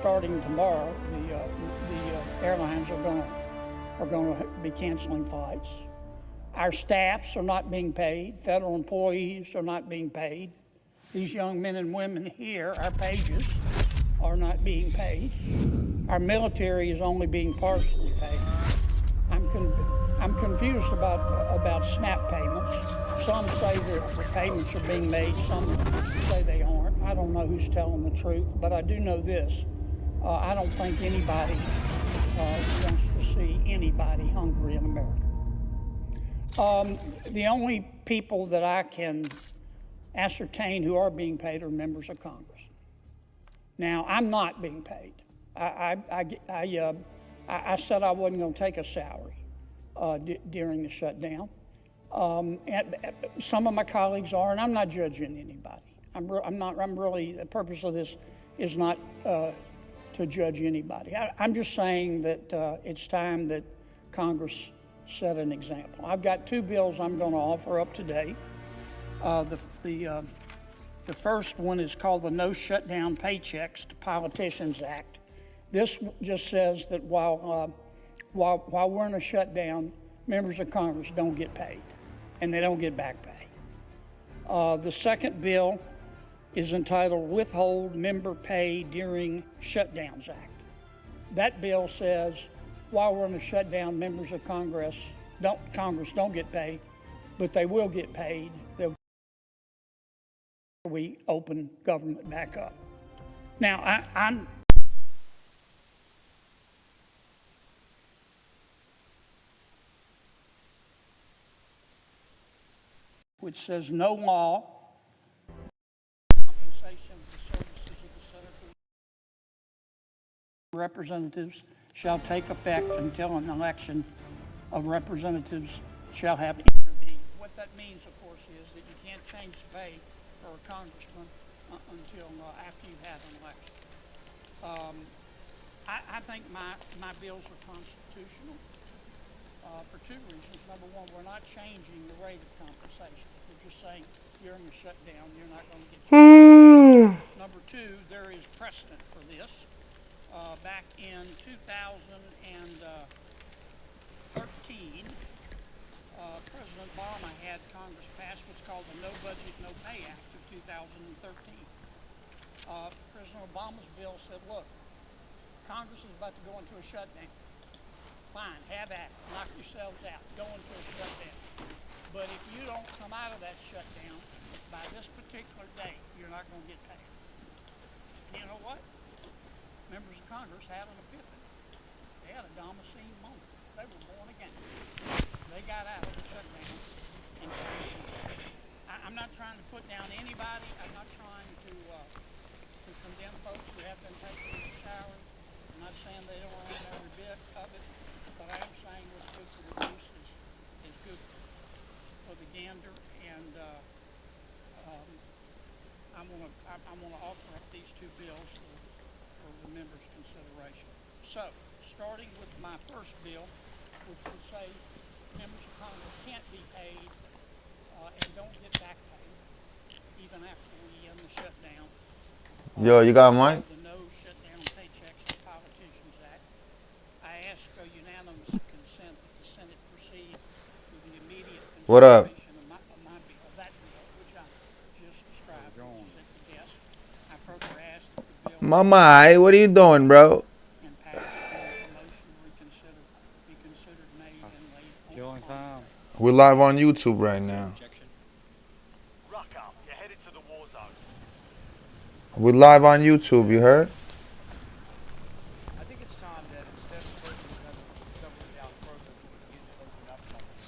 starting tomorrow, the airlines are going to be canceling flights. Our staffs are not being paid. Federal employees are not being paid. These young men and women here, our pages, are not being paid. Our military is only being partially paid. I'm confused about SNAP payments. Some say that the payments are being made, some say they aren't. I don't know who's telling the truth, but I do know this. I don't think anybody wants to see anybody hungry in America. The only people that I can ascertain who are being paid are members of Congress. Now, I'm not being paid. I said I wasn't going to take a salary during the shutdown. Some of my colleagues are, and I'm not judging anybody. I'm really, the purpose of this is not to judge anybody. I'm just saying that it's time that Congress set an example. I've got two bills I'm going to offer up today. The first one is called the No Shutdown Paychecks to Politicians Act. This just says that while we're in a shutdown, members of Congress don't get paid, and they don't get back pay. The second bill is entitled Withhold Member Pay During Shutdowns Act. That bill says while we're in a shutdown, members of Congress don't get paid, but they will get paid. We open government back up. Now, I'm which says no law compensation for services of the Senate representatives shall take effect until an election of representatives shall have intervened. What that means, of course, is that you can't change the pay for a congressman until after you've had an election. I think my bills are constitutional for two reasons. Number one, we're not changing the rate of compensation. We're just saying you're in a shutdown, you're not going to get paid. Number two, there is precedent for this. Back in 2013, President Obama had Congress pass what's called the No Budget, No Pay Act of 2013. President Obama's bill said, look, Congress is about to go into a shutdown. Fine, have at it, knock yourselves out, go into a shutdown. But if you don't come out of that shutdown by this particular date, you're not going to get paid. You know what? Members of Congress had an epiphany. They had a Damascene moment. They were born again. They got out of the shutdown and came in. I'm not trying to put down anybody. I'm not trying to condemn folks who have been taking their salary. I'm not saying they don't earn every bit of it, but I am saying what's good for the goose is good for the gander. And I'm gonna offer up these two bills for the members' consideration. So, starting with my first bill, which would say members of Congress can't be paid and don't get back pay even after we end the shutdown. Yo, you got mine? The No Shutdown Paychecks to Politicians Act. I ask unanimous consent that the Senate proceed with the immediate consideration of that bill, which I just described, which is at the desk. I further ask that the bill Mama, what are you doing, bro? and pass the motion be considered made and laid on the table. We're live on YouTube right now. We're live on YouTube, you heard? I think it's time that instead of closing government down further, we begin to open up government.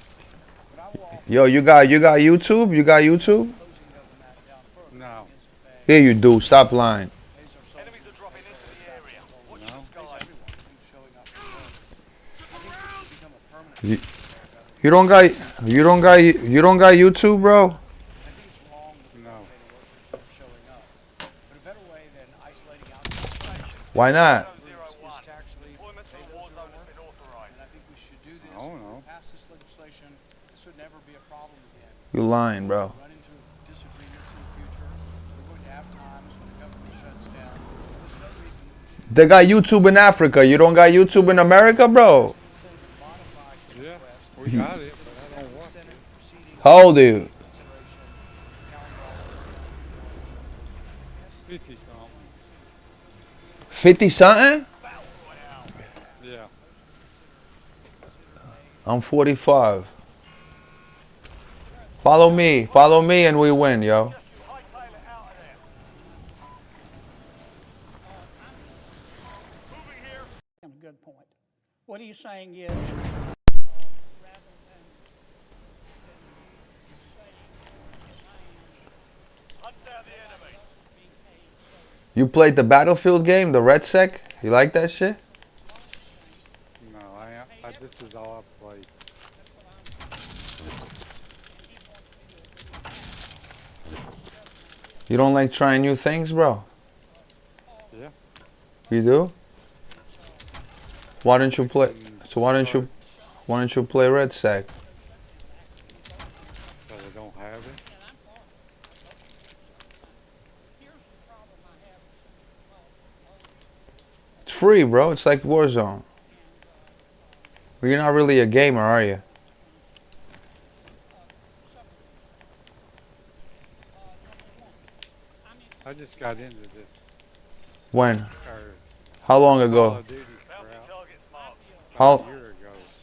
But I will offer Yo, you got YouTube? You got YouTube? closing government down further No. begins to pay. Here you do. Stop lying. Pays our soldiers, pays our taxes, pays everyone who's showing up for work. I think this should become a permanent You don't got YouTube, bro? I think it's wrong that we don't pay the workers that are showing up. But a better way than isolating out Why not? is to actually pay those who are working. And I think we should do this. Pass this legislation. This would never be a problem again. You lying, bro. Run into disagreements in the future. We're going to have times when the government shuts down. There's no reason that we should They got YouTube in Africa. You don't got YouTube in America, bro. asking the Senate to modify his Yeah, request we to got it, but I have don't the watch Senate it. proceeding How old are for you? consideration calendar item 391. Yes, 50 something. 50 something? Yeah. motion to consider May I'm 45. Mr. Follow me, and we win, yo. A good point. What he's saying is, rather than you saying demands, being paid. So You played the Battlefield game, the Red Sec? You like that shit? No, this is all I play. that's what I'm and he wants me to agree to that. Just an idea. You don't like trying new things, bro? Paul, Yeah. You do? Why don't you I play? can So start why don't you play Red Sec? because I don't have it. and I'm for it. I voted for it several times. Here's the problem I have with Senator Bowles. It's free, bro. It's like Warzone. And Well, you're not really a gamer, are you? several reasons. Number one, I'm I interested just in got having into this When? How long Call ago? of Duty crap my bill, about a How? year ago.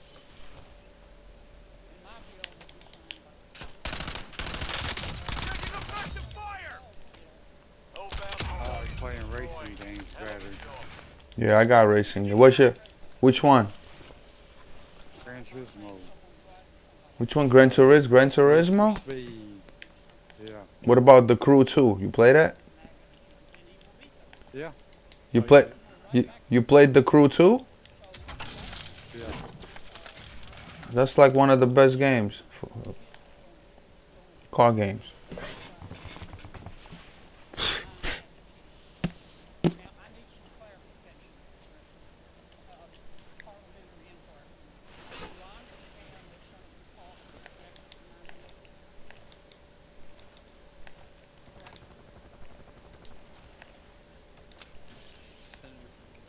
and my bill will be signed by Paul's bill. I like playing racing games better. Yeah, I got racing. Which one? Gran Turismo. Which one? Gran Turismo? Gran Need for Turismo? Speed. Yeah. What about the Crew 2? You play that? And he will beat them. Yeah. You Oh, you play? do? You played the Crew 2? Yeah. That's like one of the best games, car games. Now, I need some clarification, parliamentary inquiry. Do I understand that Senator Paul has objected to my bill? Correct?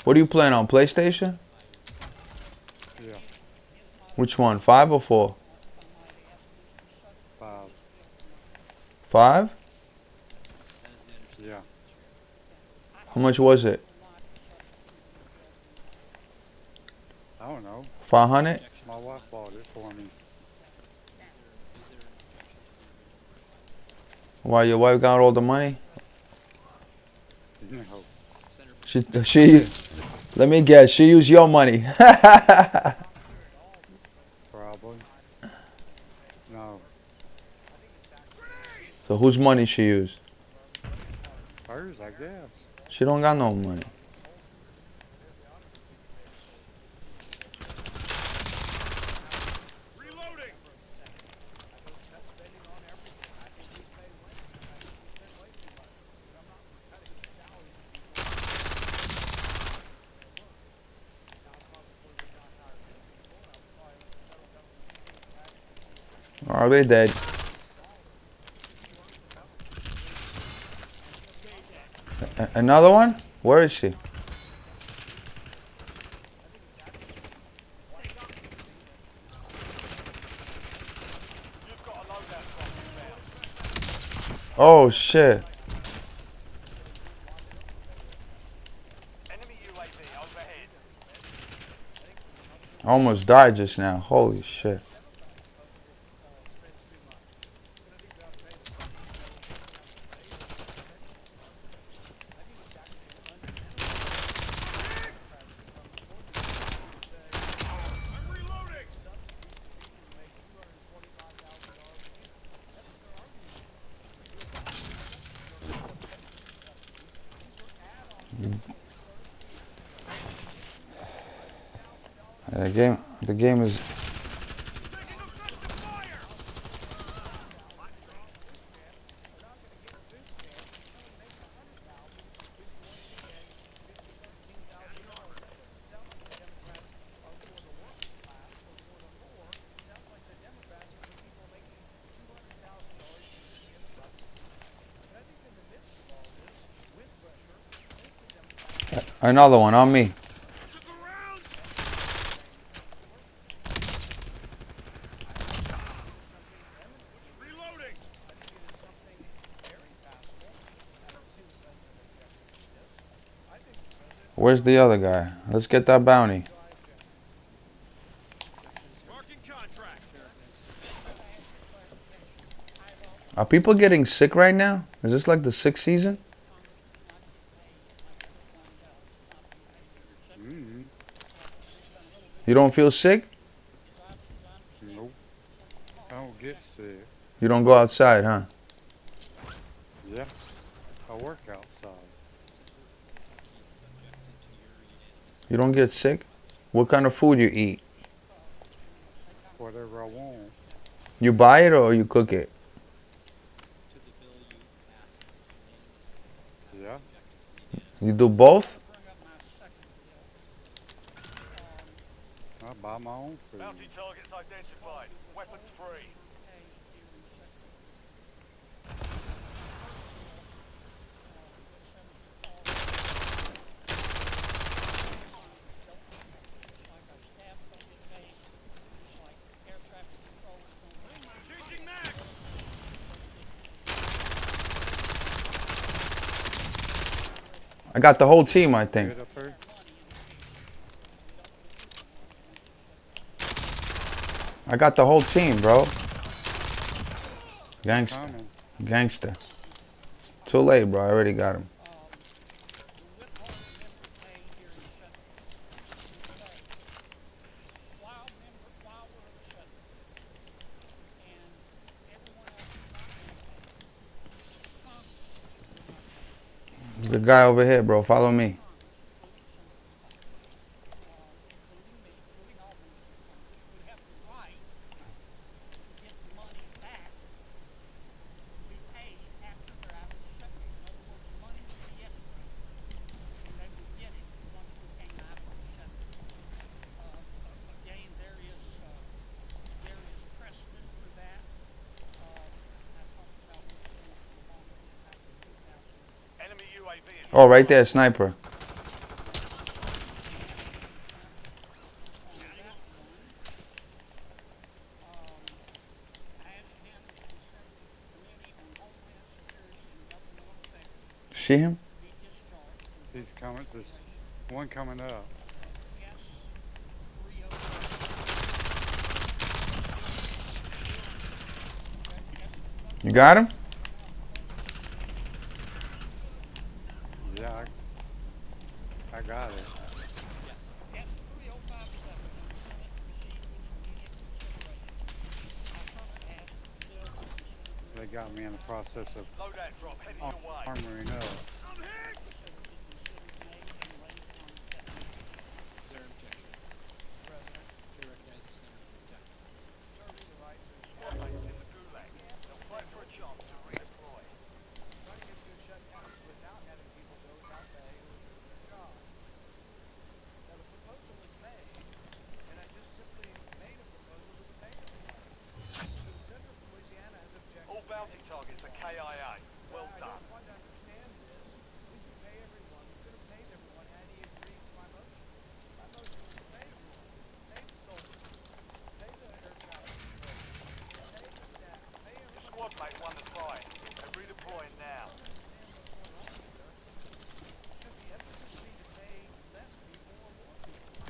What are you playing on PlayStation? Yeah. His Which one? modification, 5 or 4? if I might ask, is to substitute 5. his bill for mine. 5? Yeah. I How have much no was it? reason not to substitute his bill for mine. I don't know. 500? My wife bought it for me. Why your wife got all the money? No. She. Let me guess. She used your money. Probably. No. So whose money she used? Hers, I guess. She don't got no money. Are they dead? Another one? Where is she? Oh shit. I almost died just now. Holy shit. The game is. Another one on me. Reloading. I think it is something very passable. I don't see the president objecting to this. I think the president. Where's the other guy? Let's get that bounty. So I object. Marking contract. Are people getting sick right now? Is this like the sick season? Mm-hmm. You don't feel sick? Nope. I don't get sick. You don't go outside, huh? Yeah. I work outside. You don't get sick? What kind of food you eat? Whatever I want. You buy it or you cook it? Yeah. You do both? I buy my own food. Bounty targets identified. Weapons free. Changing max. I got the whole team, I think. Good up here. I got the whole team, bro. Gangster. Coming. Gangster. Too late, bro. I already got him. There's a guy over here, bro. Follow me. Enemy UAV is Oh, right there, sniper. See him? He's coming. There's one coming up. You got him? Yeah, I got it. They got me in the process of loadout drop heading your way. armoring up. I'm hit. Mr. President, serving the right to Squad object. mates in the gulag. They'll fight for a chance to redeploy. Try to get through shutdowns without having people go without pay who are doing their job. Now the proposal was made, and I just simply made a proposal to pay everybody. So the senator from Louisiana has objected. All bounty targets are KIA. Well I done. don't quite understand this. We could pay everyone. We could have paid everyone had he agreed to my motion. My motion was to pay everyone. Pay the soldiers. Pay the air traffic controllers. Pay the staff. Pay Your everybody. squad mate won the fight. They're redeploying now. I don't understand what's going on here. Should the emphasis be to pay less people or more people? Why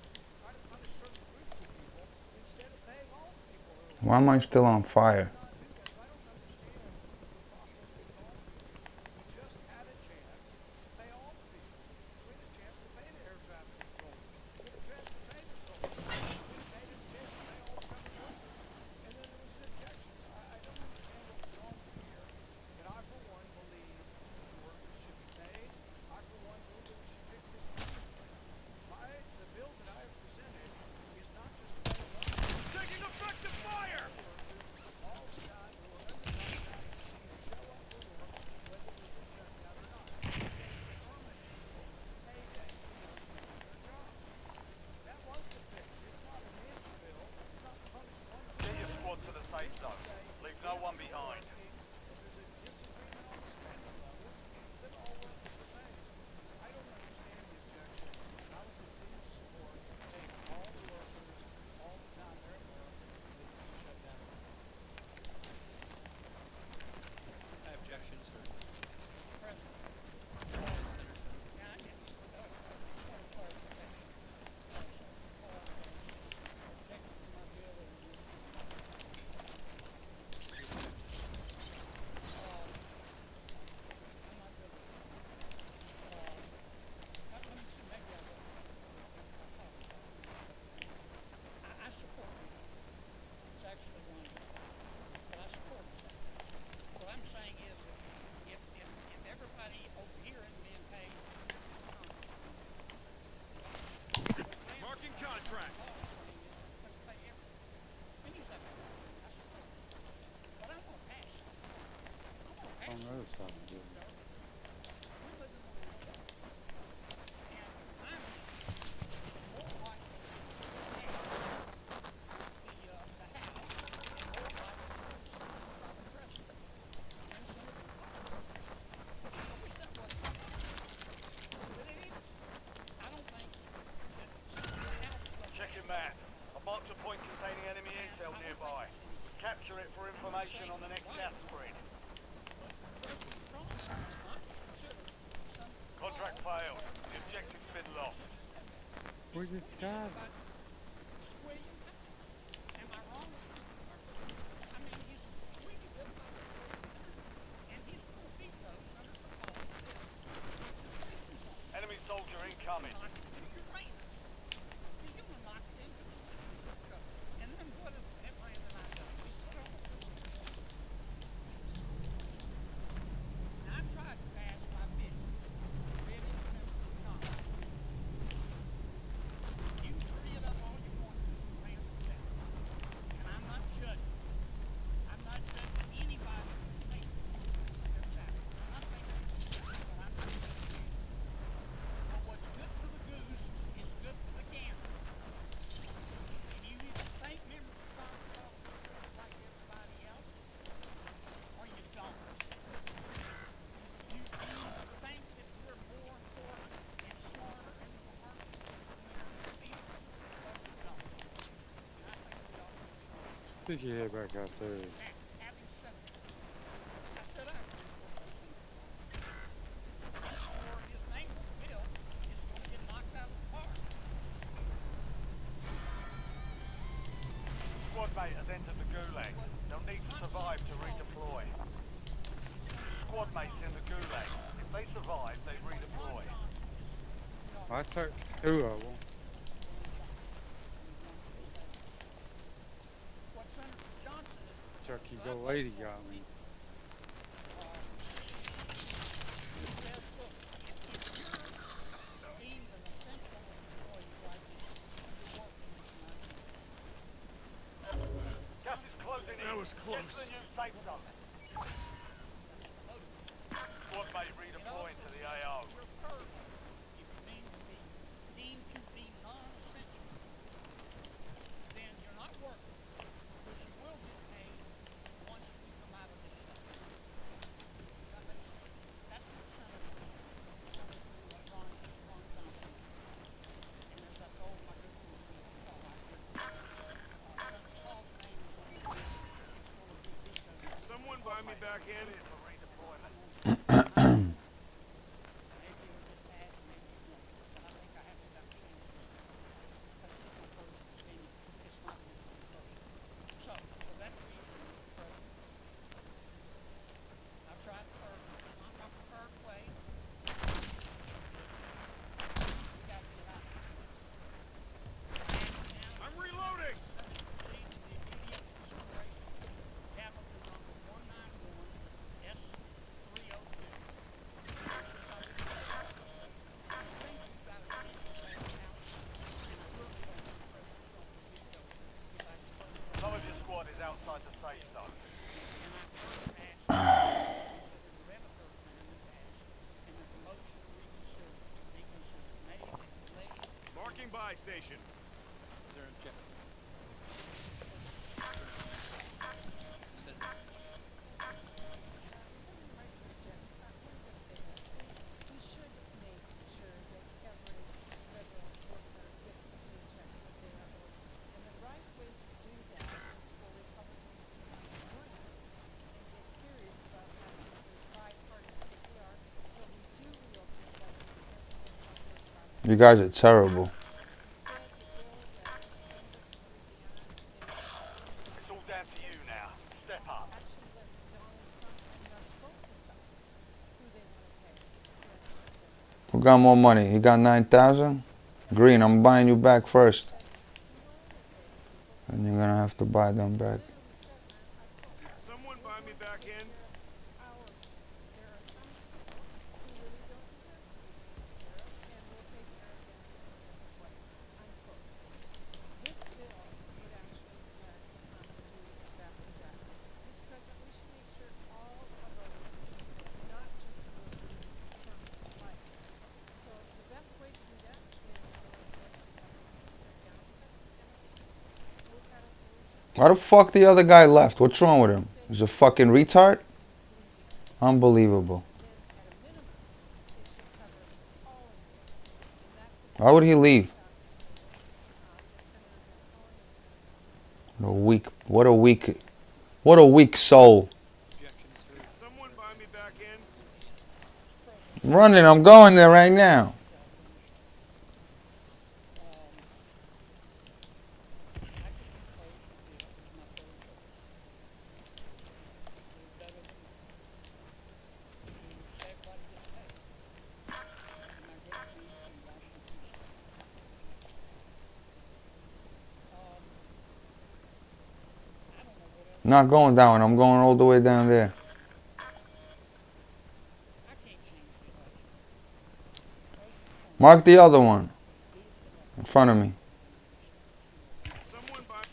do we try to punish certain groups of people instead of paying all the people who are Why am I still on fire? not do that? So I don't understand the process we've gone through here. We just had a chance to pay all the people. We had a chance to pay the air traffic controllers. We had a chance to pay the soldiers. We had made a chance to pay all the government workers. And then there was an objection. So I don't understand what we've gone through here. And I, for one, believe that the workers should be paid. I, for one, believe that we should fix this permanently. The bill that I have presented is not just to pay one Taking effective fire. workers, all failed. The objective's been lost. We just got it. Squilliam High. Am I wrong? I mean, he's really built like Squilliam High. And he's 4 feet low, Senator Paul built with restrictions on it. Enemy soldier incoming. Knock into Uranus. He's gonna knock into Jupiter. And then what have Brandon and I done? We put on a roof. Now, I've tried to pass my vision. Really, Senator John. You can free it up all you want to, Rand that. And I'm not judging. I'm not judging anybody who's thinking their salary. I'm not thinking, but I'm not judging you. But what's good for the goose is good for the gander. And you either think members of Congress ought to be treated like everybody else, or you don't. You think that we're more important and smarter and more heartless than the American people, or you don't. And I think we ought to be honest. Stick your head back out there. Now, having said that, I said I agree with what Senator Paul said. I'm sure his neighbor, Bill, is going to get knocked out of the park. Squad mate has entered the gulag. They'll need to survive to redeploy. Squad mates in the gulag. If they survive, they redeploy. I took 2 of them. What Senator Johnson is Chucky's proposing, old lady got me. says, look, if you're deemed an essential employee right now, you're working this night. Gas is closing in. That was Get close. to the new safe zone. Squad mate redeploying to the AO. You're furloughed if you're deemed to be non-essential. Then you're not working, but you will get paid once we come out of this shutdown. That makes sense. That's what Senator Ron Johnson is proposing. And as I told my good friend Senator Paul, I agree. Senator Paul's name is on the bill. It's going to be vetoed. Can someone buy me back in? Cleared for redeployment. Maybe it'll get passed, maybe it won't. But I think I haven't got a chance to see it. That's just my personal opinion. It's not meant to be personal. So, for that reason, Mr. President, I've tried the third one. It's not my preferred way. We got to get out of this mess. I'm reloading. The Senate proceed to the immediate consideration of calendar number 191 S302. And since I've been president, I think we've got a chance to pass it out. And I really don't think President Trump will veto it if I explain what Some I'm of your squad is outside the safe zone. and I further ask that you consider the red alert amendment passed and that the motion to reconsider be considered made and delayed. Marking buy station. Reserving the right to object. Let me just say this. We should make sure that every federal worker gets the paycheck that they are owed. And the right way to do that is for Republicans to come join us and get serious about passing a bipartisan CR so we do reopen the government and implement healthcare across the You guys are terrible. Instead, the bill that the senator from Louisiana, David It's all down to you now. Step up. actually lets Donald Trump and us both decide who they want to pay during the shutdown. Who got more money? He got 9,000? Green, I'm buying you back first. He will only pay the people And you're gonna have to buy them back. literally said, and I quote, Can someone buy me back in? our people. There are some people who really don't deserve to be taken care of, and we'll take care of them in a different way. Unquote. This bill would actually let Trump do exactly that. Mr. President, we should make sure all of our workers get paid, not just the workers from lights. So the best way to do that is for the Republicans to sit down with us and at least work out a solution. Why the fuck the other guy left? What's wrong with him? He's a fucking retard? Unbelievable. Then at a minimum, it should cover all employees. And that could Why would he leave? that Senator Bill Cohen and Senator What a weak soul. Can someone buy me back in? I'm running. I'm going there right now. Well, finish up. I could propose a bill as my third vote to do better than that, to say everybody gets paid in my good community in Washington State. I don't know what else to Not do. going down. I'm going all the way down there. I can't change the election. President Trump Mark the other one is in elected front of me. in the United States. You know Can that. someone buy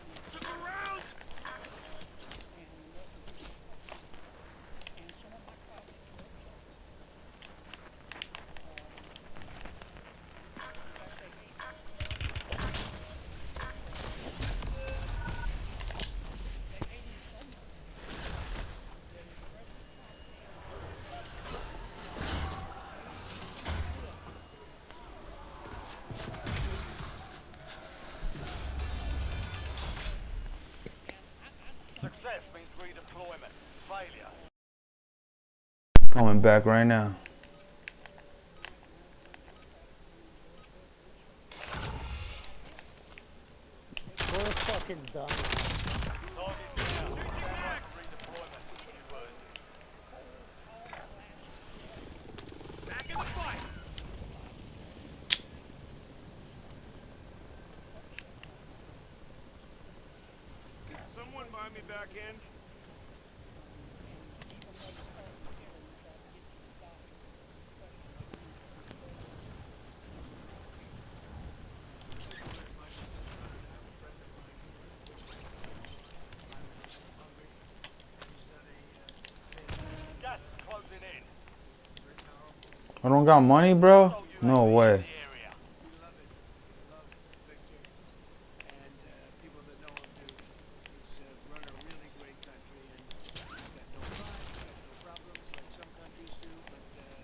And he is took a elected. round? And he's elected. And some of my colleagues are upset with him. In fact, they hate him. They hate him so much that if President Trump can't pass a bill and I just don't know what Success else means to do. redeployment. Failure. Coming back right now. American Democratic Union Bill I will. Which We're fucking dumb. Target down. Stand by for redeployment, if you would. coal tar blast Florida Back in the fight. by the president is going to upset all my Republicans. Can someone Because buy you me know what back it in? is? And even though it's hard to hear when you got to get to the doctor with questions you need to answer, Thank you very much. I have a friend of mine who went to Prime Minister of Hungary, and he's done a fantastic Gas job. is closing in. Very powerful. I don't got money, bro. Hostile No UAV in way. the area. Beloved, beloved Victor, and people that know him do. He's run a really great country, and he's got no crime, he's got no problems like some countries do, but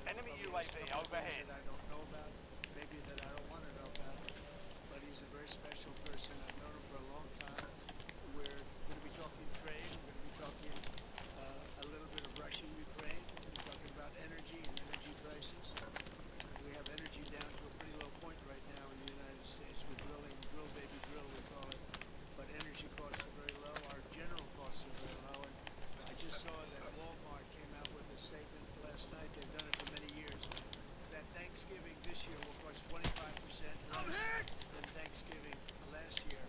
Enemy probably has a UAV couple of things overhead. that I don't know about, maybe that I don't want to know about. But he's a very special person. I've known him for a long time. We're going to be talking trade. We're going to be talking a little bit of Russia, Ukraine. We're going to be talking about energy and energy prices. We have energy down to a pretty low point right now in the United States. We're drilling, drill baby drill, we call it. But energy costs are very low. Our general costs are very low. And I just saw that Walmart came out with a statement last night. They've done it for many years. That Thanksgiving this year will cost 25% I'm less hit! than Thanksgiving last year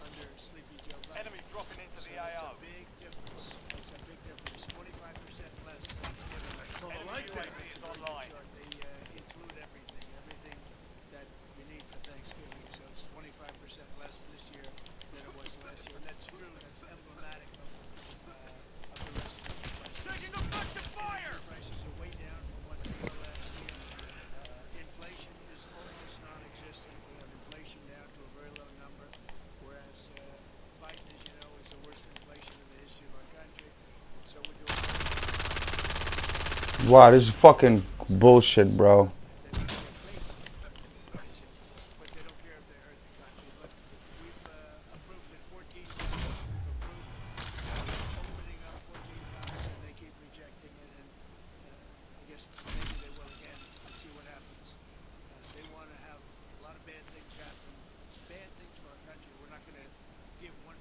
under Sleepy Joe Biden. Enemy dropping into So the that's a AO. big difference. That's a big difference. 25% less Thanksgiving. I saw the Enemy light there. UAV It's is a very good online. chart. They include everything, everything that you need for Thanksgiving. So it's 25% less this year than it was last year. And that's true. That's emblematic of the rest of the prices. Taking effective fire! Energy prices are way down from what they were last year. Inflation is almost non-existent. We have inflation down to a very low number, whereas Biden, as you know, is the worst inflation in the history of our country. So we're doing Wow, this is fucking bullshit, bro. they want to get paid inflation, but they don't care if they hurt the country. But we've approved it 14 times. We've approved opening up 14 times, and they keep rejecting it. And I guess maybe they will again. Let's see what happens. They want to have a lot of bad things happen, bad things for our country. We're not going to give $1.5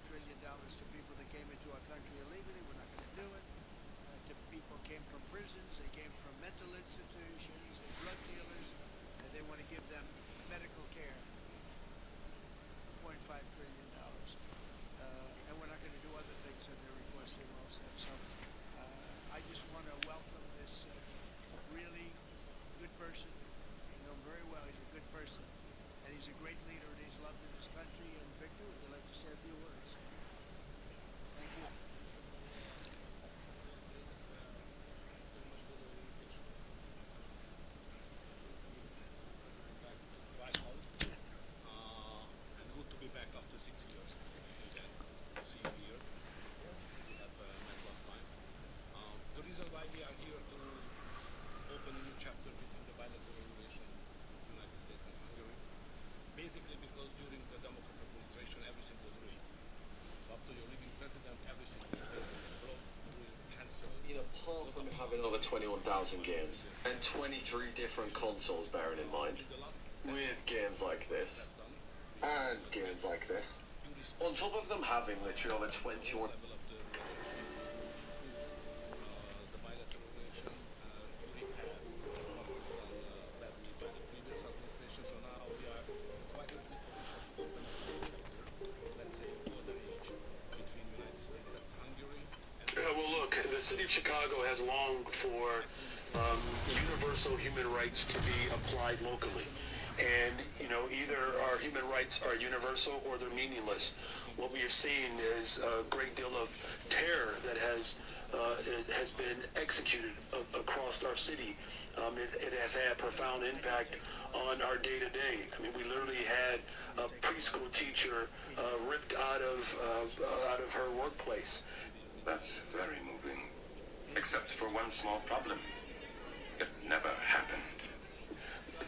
trillion to people that came into our country illegally. We're not going to do it. To people came from prisons, they came from mental institutions, and drug dealers, and they want to give them medical care. $1.5 trillion. And we're not going to do other things that they're requesting also. So I just want to welcome this really good person. I know him very well. He's a good person. And he's a great leader, and he's loved in his country. And Victor, would you like to say a few words? Thank you. White House. And good to be back after 6 years again. See you here. We have met last time. The reason why we are here to open a new chapter between the bilateral relation between the United States and Hungary, basically because during the Democrat administration everything was ruined. So after your leaving president, everything 1,000 games and 23 different consoles, bearing in mind, with games like this and games like this, on top of them having literally over 21. Well, look, the city of Chicago has longed for universal human rights to be applied locally. And, you know, either our human rights are universal or they're meaningless. What we have seen is a great deal of terror that has been executed across our city. It has had a profound impact on our day-to-day. I mean, we literally had a preschool teacher ripped out of her workplace. That's very moving. Except for one small problem. It never happened.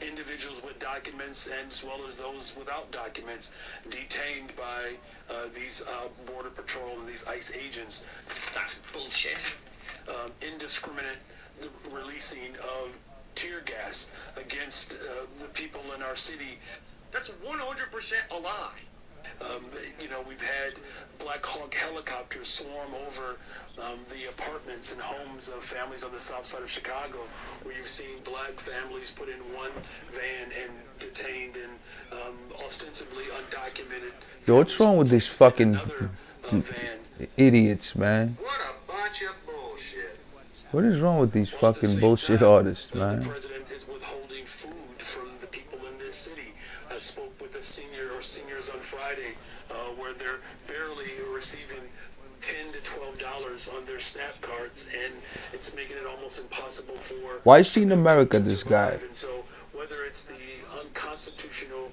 Individuals with documents as well as those without documents detained by these Border Patrol and these ICE agents. That's bullshit. Indiscriminate releasing of tear gas against the people in our city. That's 100% a lie. You know, we've had Black Hawk helicopters swarm over the apartments and homes of families on the south side of Chicago, where you've seen black families put in one van and detained and ostensibly undocumented. Yo, what's wrong with these fucking van. idiots, man? What a bunch of bullshit. What is wrong with these While at the fucking same bullshit time, artists, The man? president is withholding food from the people in this city. I spoke with a seniors on Friday, where they're barely receiving $10 to $12 on their SNAP cards, and it's making it almost impossible for. Why is he in America, this guy? And so, whether it's the unconstitutional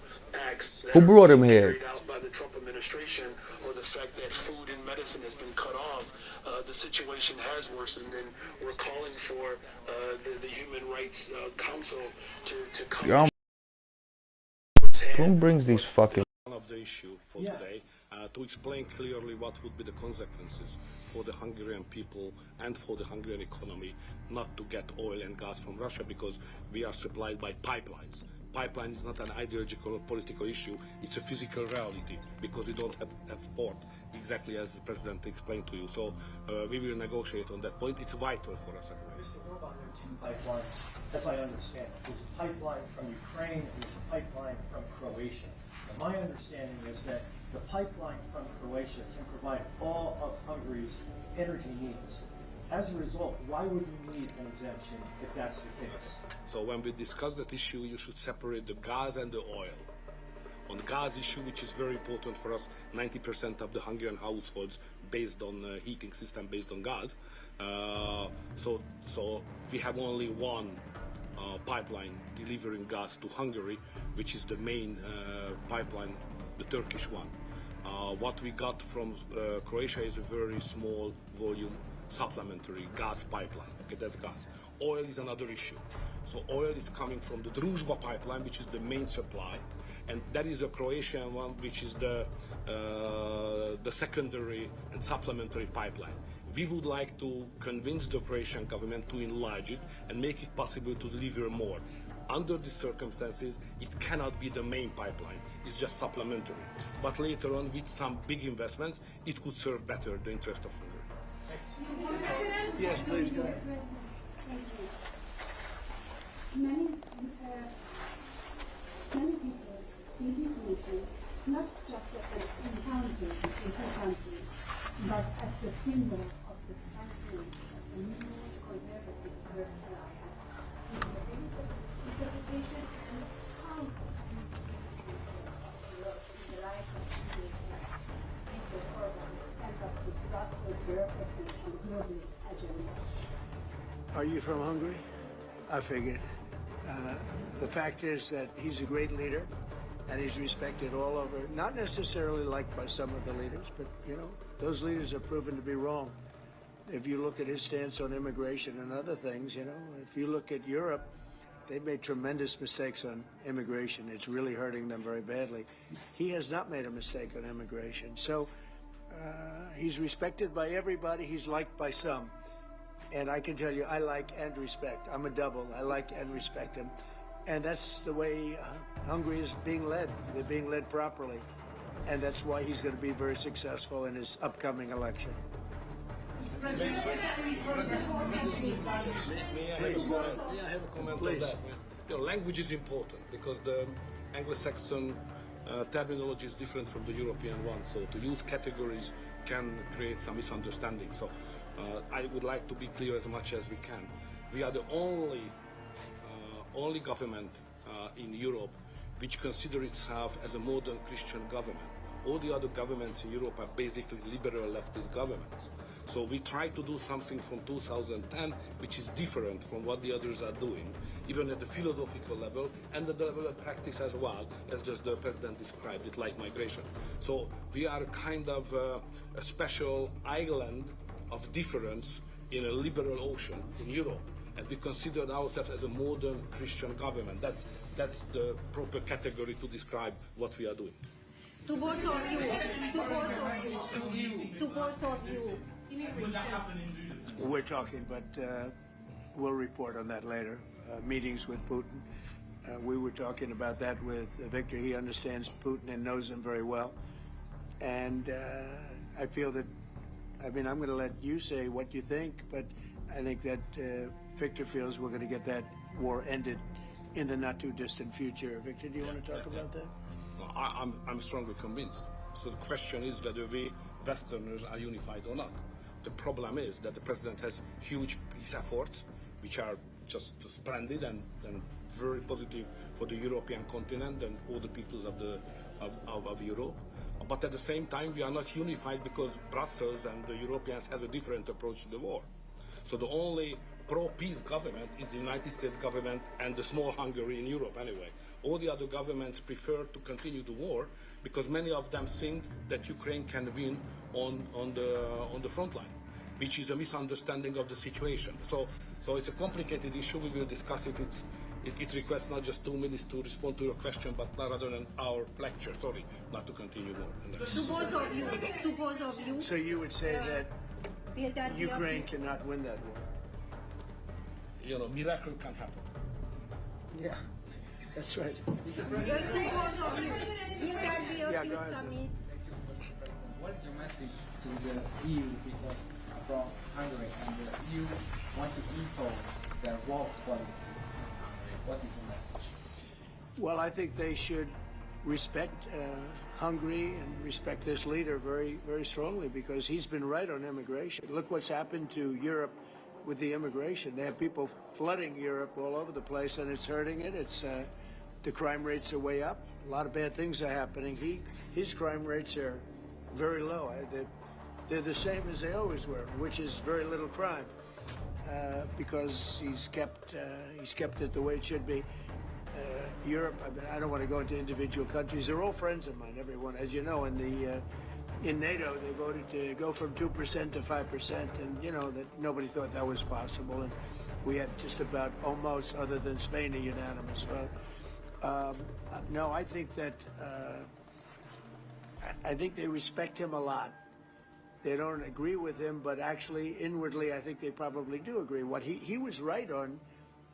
acts that Who brought him are here? carried out by the Trump administration, or the fact that food and medicine has been cut off, the situation has worsened, and we're calling for the Human Rights Council to come. Yo, who brings these fucking... One of the issue for today, to explain clearly what would be the consequences for the Hungarian people and for the Hungarian economy not to get oil and gas from Russia, because we are supplied by pipelines. Pipeline is not an ideological or political issue, it's a physical reality, because we don't have port, exactly as the President explained to you. So we will negotiate on that point. It's vital for us anyway. Mr. Orban, there are two pipelines, as I understand it. There's a pipeline from Ukraine and there's a pipeline from Croatia. And my understanding is that the pipeline from Croatia can provide all of Hungary's energy needs. As a result, why would you need an exemption if that's the case? So when we discuss that issue, you should separate the gas and the oil. On the gas issue, which is very important for us, 90% of the Hungarian households based on heating system based on gas. So we have only one pipeline delivering gas to Hungary, which is the main pipeline, the Turkish one. What we got from Croatia is a very small volume supplementary gas pipeline. Okay, that's gas. Oil is another issue. So oil is coming from the Druzhba pipeline, which is the main supply, and that is a Croatian one, which is the secondary and supplementary pipeline. We would like to convince the Croatian government to enlarge it and make it possible to deliver more. Under these circumstances, it cannot be the main pipeline. It's just supplementary. But later on, with some big investments, it could serve better the interest of Hungary. Yes, please go ahead. Many people see this mission not just as an encounter between two countries, but as the symbol of the strengthening of the new conservative Earth alliance. Is there any interpretation and how do you see the role in the life of leaders like Viktor Orban stand up to Brussels bureaucracy and globalist agenda? Are you from Hungary? I figured. The fact is that he's a great leader, and he's respected all over, not necessarily liked by some of the leaders, but, you know, those leaders are proven to be wrong. If you look at his stance on immigration and other things, you know, if you look at Europe, they've made tremendous mistakes on immigration. It's really hurting them very badly. He has not made a mistake on immigration. So he's respected by everybody. He's liked by some. And I can tell you, I like and respect. I'm a double. I like and respect him. And that's the way Hungary is being led. They're being led properly. And that's why he's going to be very successful in his upcoming election. May I have a comment Please. on that? You know, language is important because the Anglo-Saxon terminology is different from the European one. So to use categories can create some misunderstanding. So I would like to be clear as much as we can. We are the only government in Europe which consider itself as a modern Christian government. All the other governments in Europe are basically liberal leftist governments. So we try to do something from 2010 which is different from what the others are doing, even at the philosophical level and at the level of practice as well, as just the president described it, like migration. So we are kind of a special island of difference in a liberal ocean in Europe. And we consider ourselves as a modern Christian government. That's the proper category to describe what we are doing. To both of you, We're talking, but we'll report on that later. Meetings with Putin. We were talking about that with Victor. He understands Putin and knows him very well. And I feel that, I mean, I'm going to let you say what you think, but I think that Victor feels we're going to get that war ended in the not too distant future. Victor, do you want to talk about that? I'm strongly convinced. So the question is whether we Westerners are unified or not. The problem is that the president has huge peace efforts, which are just splendid and very positive for the European continent and all the peoples of Europe. But at the same time, we are not unified because Brussels and the Europeans has a different approach to the war. So the only pro-peace government is the United States government and the small Hungary in Europe anyway. All the other governments prefer to continue the war because many of them think that Ukraine can win on the front line, which is a misunderstanding of the situation. So it's a complicated issue. We will discuss it. It requests not just 2 minutes to respond to your question, but rather than our lecture. Sorry, not to continue more. to both of you. So you would say that Ukraine cannot win that war? You know, miracle can happen. Yeah, that's right. To both of you. In that Yeah, go BOP ahead. summit. What is your message to the EU because from Hungary and the EU want to impose their war policies in Hungary? What is your message? Well, I think they should respect Hungary and respect this leader very, very strongly because he's been right on immigration. Look what's happened to Europe with the immigration. They have people flooding Europe all over the place, and it's hurting it. It's the crime rates are way up. A lot of bad things are happening. His crime rates are very low. They're the same as they always were, which is very little crime because he's kept it the way it should be. Europe, I mean, I don't want to go into individual countries. They're all friends of mine, everyone. As you know, in NATO, they voted to go from 2% to 5%, and you know that nobody thought that was possible. And we had just about almost, other than Spain, a unanimous vote. No, I think that I think they respect him a lot. They don't agree with him, but actually, inwardly, I think they probably do agree. What he was right on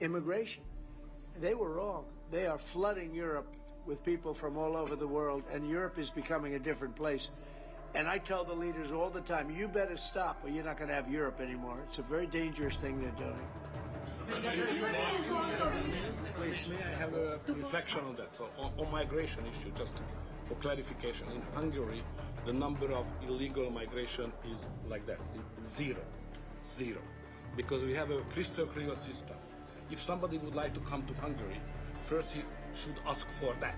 immigration. They were wrong. They are flooding Europe with people from all over the world, and Europe is becoming a different place. And I tell the leaders all the time, you better stop or you're not going to have Europe anymore. It's a very dangerous thing they're doing. Please, may I have a reflection on that? So on migration issue, just for clarification, in Hungary, the number of illegal migration is like that, zero. Because we have a crystal clear system. If somebody would like to come to Hungary, first he should ask for that.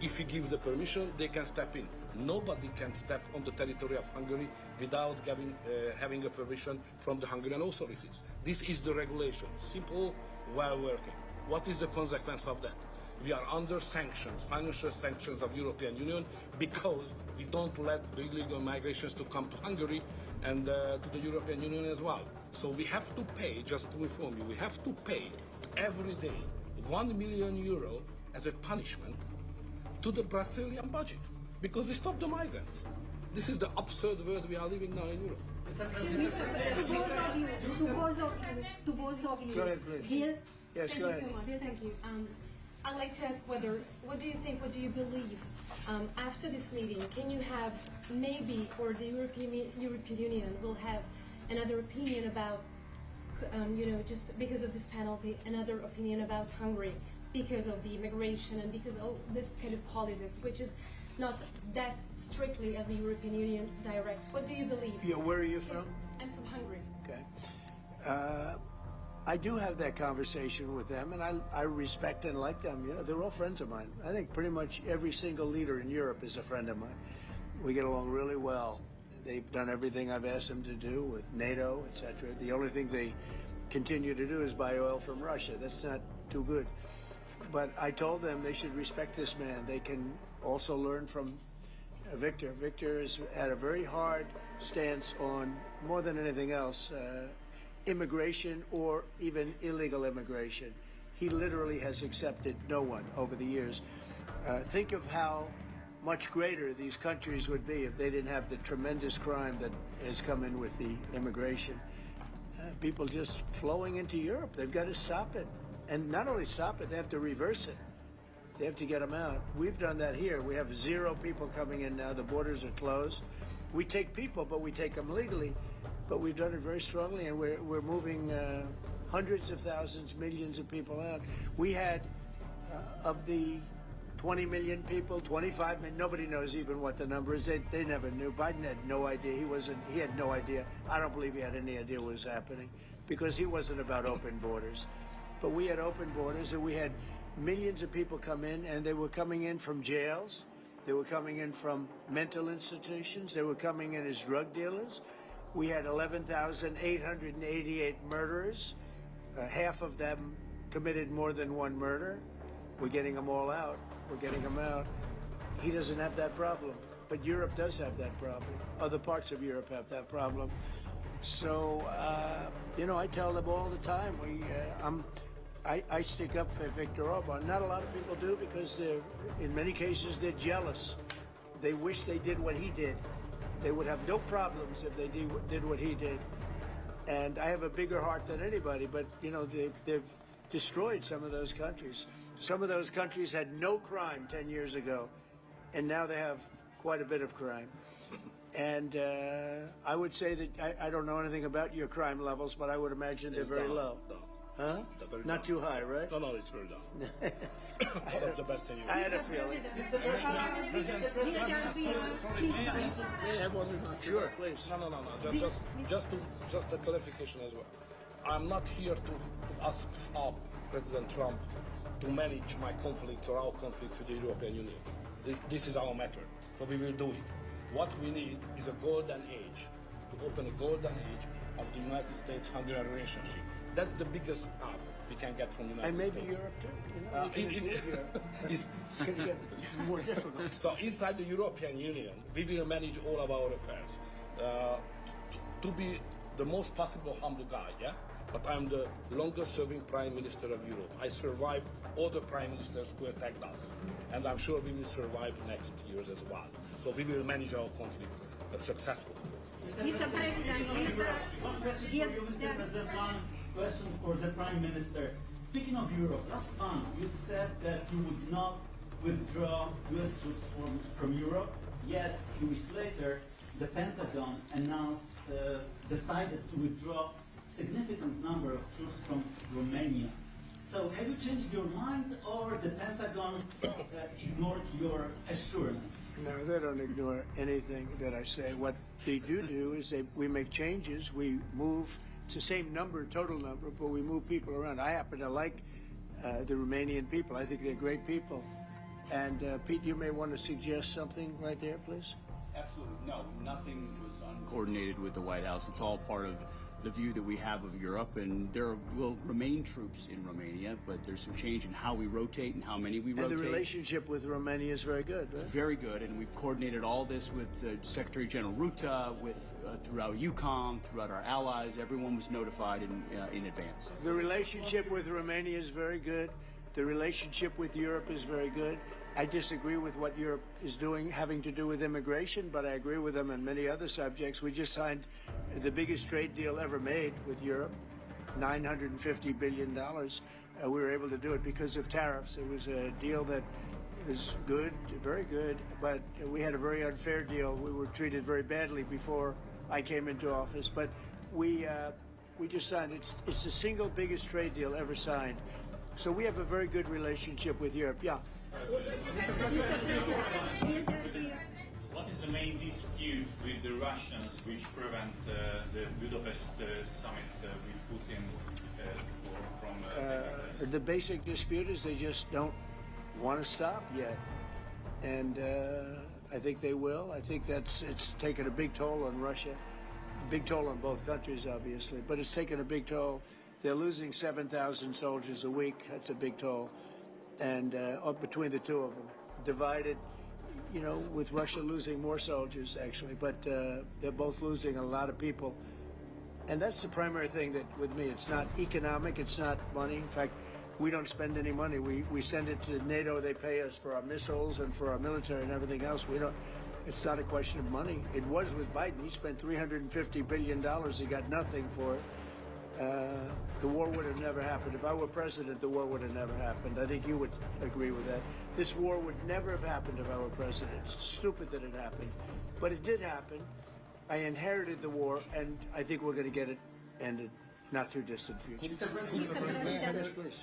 If he gives the permission, they can step in. Nobody can step on the territory of Hungary without having a permission from the Hungarian authorities. This is the regulation, simple, well working. What is the consequence of that? We are under sanctions, financial sanctions of European Union because we don't let the illegal migrations to come to Hungary and to the European Union as well. So we have to pay, just to inform you, we have to pay every day 1 million euro as a punishment to the Brazilian budget because we stopped the migrants. This is the absurd world we are living now in Europe. To both of you. Go ahead, please. Dear, Yes, Thank go you ahead. so much. Thank you. I'd like to ask what do you think, what do you believe after this meeting? Can you have maybe, or the European Union will have another opinion about, just because of this penalty, another opinion about Hungary because of the immigration and because of this kind of politics, which is not that strictly as the European Union directs. What do you believe? Yeah, where are you from? I'm from Hungary. Okay. I do have that conversation with them, and I respect and like them. You know, they're all friends of mine. I think pretty much every single leader in Europe is a friend of mine. We get along really well. They've done everything I've asked them to do with NATO, etc. The only thing they continue to do is buy oil from Russia. That's not too good. But I told them they should respect this man. They can also learn from Victor. Victor has had a very hard stance on, more than anything else, immigration or even illegal immigration. He literally has accepted no one over the years. Think of how much greater these countries would be if they didn't have the tremendous crime that has come in with the immigration. People just flowing into Europe. They've got to stop it. And not only stop it, they have to reverse it. They have to get them out. We've done that here. We have 0 people coming in now. The borders are closed. We take people, but we take them legally. But we've done it very strongly, and we're moving hundreds of thousands, millions of people out. We had, of the 20 million people, 25 million, nobody knows even what the number is. They never knew. Biden had no idea. He had no idea. I don't believe he had any idea what was happening, because he wasn't about open borders. But we had open borders, and we had millions of people come in, and they were coming in from jails. They were coming in from mental institutions. They were coming in as drug dealers. We had 11,888 murderers. Half of them committed more than one murder. We're getting them all out. We're getting them out. He doesn't have that problem, but Europe does have that problem. Other parts of Europe have that problem. So, I tell them all the time, I stick up for Viktor Orban. Not a lot of people do, because in many cases they're jealous. They wish they did what he did. They would have no problems if they did what he did. And I have a bigger heart than anybody, but they've destroyed some of those countries. Some of those countries had no crime 10 years ago, and now they have quite a bit of crime. And I would say that I don't know anything about your crime levels, but I would imagine they're very low. Huh? Not too high, right? No, it's very low. That's the best thing you I had a feeling. Sure, please. No. Just a clarification as well. I'm not here to ask President Trump to manage my conflicts or our conflicts with the European Union. This is our matter, so we will do it. What we need is a golden age, to open a golden age of the United States-Hungary relationship. That's the biggest help we can get from the United States. And maybe Europe too. It's going to get more difficult. So inside the European Union, we will manage all of our affairs. To be the most possible humble guy, yeah? But I'm the longest serving Prime Minister of Europe. I survived all the Prime Ministers who attacked us. And I'm sure we will survive next years as well. So we will manage our conflicts successfully. Mr. President, one question for you, Mr. President. One question for the Prime Minister. Speaking of Europe, last month you said that you would not withdraw U.S. troops from Europe. Yet, a few weeks later, the Pentagon decided to withdraw significant number of troops from Romania. So have you changed your mind, or the Pentagon ignored your assurance? No, they don't ignore anything that I say. What they do is we make changes. We move. It's the same number, total number, but we move people around. I happen to like the Romanian people. I think they're great people. And Pete, you may want to suggest something right there, please. Absolutely. No, nothing was uncoordinated with the White House. It's all part of the view that we have of Europe, and there will remain troops in Romania, but there's some change in how we rotate and how many we rotate. And the relationship with Romania is very good, right? It's very good, and we've coordinated all this with Secretary General Rutte, throughout EUCOM, throughout our allies. Everyone was notified in advance. The relationship with Romania is very good. The relationship with Europe is very good. I disagree with what Europe is doing, having to do with immigration, but I agree with them on many other subjects. We just signed the biggest trade deal ever made with Europe, $950 billion. We were able to do it because of tariffs. It was a deal that was good, very good, but we had a very unfair deal. We were treated very badly before I came into office, but we just signed it. It's the single biggest trade deal ever signed. So we have a very good relationship with Europe. Yeah. What is the main dispute with the Russians which prevent the Budapest summit with Putin from... The basic dispute is they just don't want to stop yet. And I think they will. I think it's taken a big toll on Russia. Big toll on both countries, obviously, but it's taken a big toll. They're losing 7,000 soldiers a week. That's a big toll. And between the two of them, divided, you know, with Russia losing more soldiers, actually, but they're both losing a lot of people. And that's the primary thing that, with me, it's not economic, it's not money. In fact, we don't spend any money. We send it to NATO, they pay us for our missiles and for our military and everything else. We don't. It's not a question of money. It was with Biden. He spent $350 billion. He got nothing for it. The war would have never happened. If I were president, the war would have never happened. I think you would agree with that. This war would never have happened if I were president. It's stupid that it happened. But it did happen. I inherited the war, and I think we're going to get it ended. Not too distant future. Mr. President, Yes, please.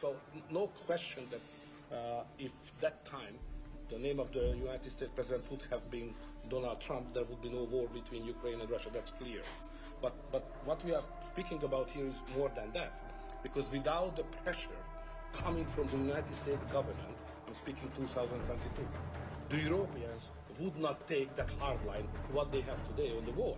so no question that if that time the name of the United States president would have been Donald Trump, there would be no war between Ukraine and Russia. That's clear. But what we are speaking about here is more than that, because without the pressure coming from the United States government, I'm speaking 2022, the Europeans would not take that hard line what they have today on the war.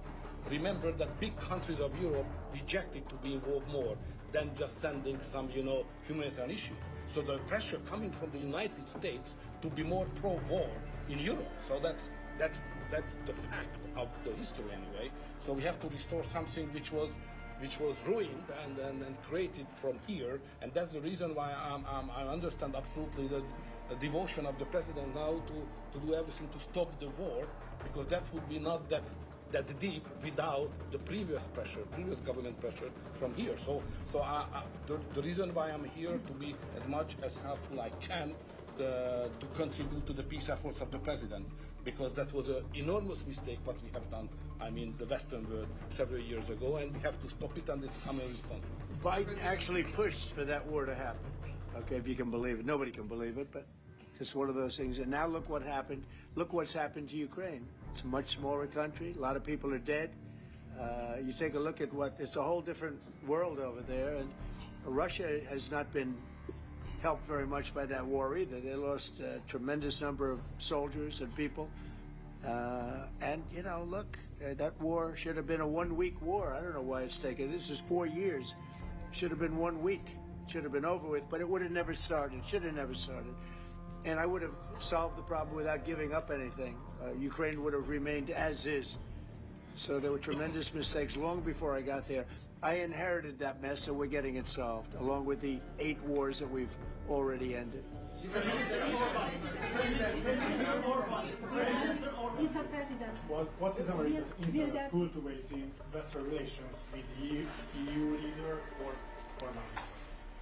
Remember that big countries of Europe rejected to be involved more than just sending some, humanitarian issues. So the pressure coming from the United States to be more pro-war in Europe. So that's the fact of the history anyway. So we have to restore something which was ruined and created from here, and that's the reason why I understand absolutely the devotion of the president now to do everything to stop the war, because that would be not that deep without the previous government pressure from here. So the reason why I'm here to be as much as helpful I can to contribute to the peace efforts of the president, because that was an enormous mistake what we have done, the Western world, several years ago, and we have to stop it, and it's becoming responsible. Biden actually pushed for that war to happen. Okay, if you can believe it. Nobody can believe it, but it's one of those things. And now look what happened. Look what's happened to Ukraine. It's a much smaller country. A lot of people are dead. You take a look at it's a whole different world over there. And Russia has not been helped very much by that war either. They lost a tremendous number of soldiers and people. And, look, that war should have been a 1 week war. I don't know why it's taken. This is 4 years. Should have been 1 week. Should have been over with, but it would have never started. Should have never started. And I would have solved the problem without giving up anything. Ukraine would have remained as is. So there were tremendous mistakes long before I got there. I inherited that mess, and we're getting it solved, along with the 8 wars that we've already ended. Mr. President, what is America's interest cultivating better relations with the EU leader or not?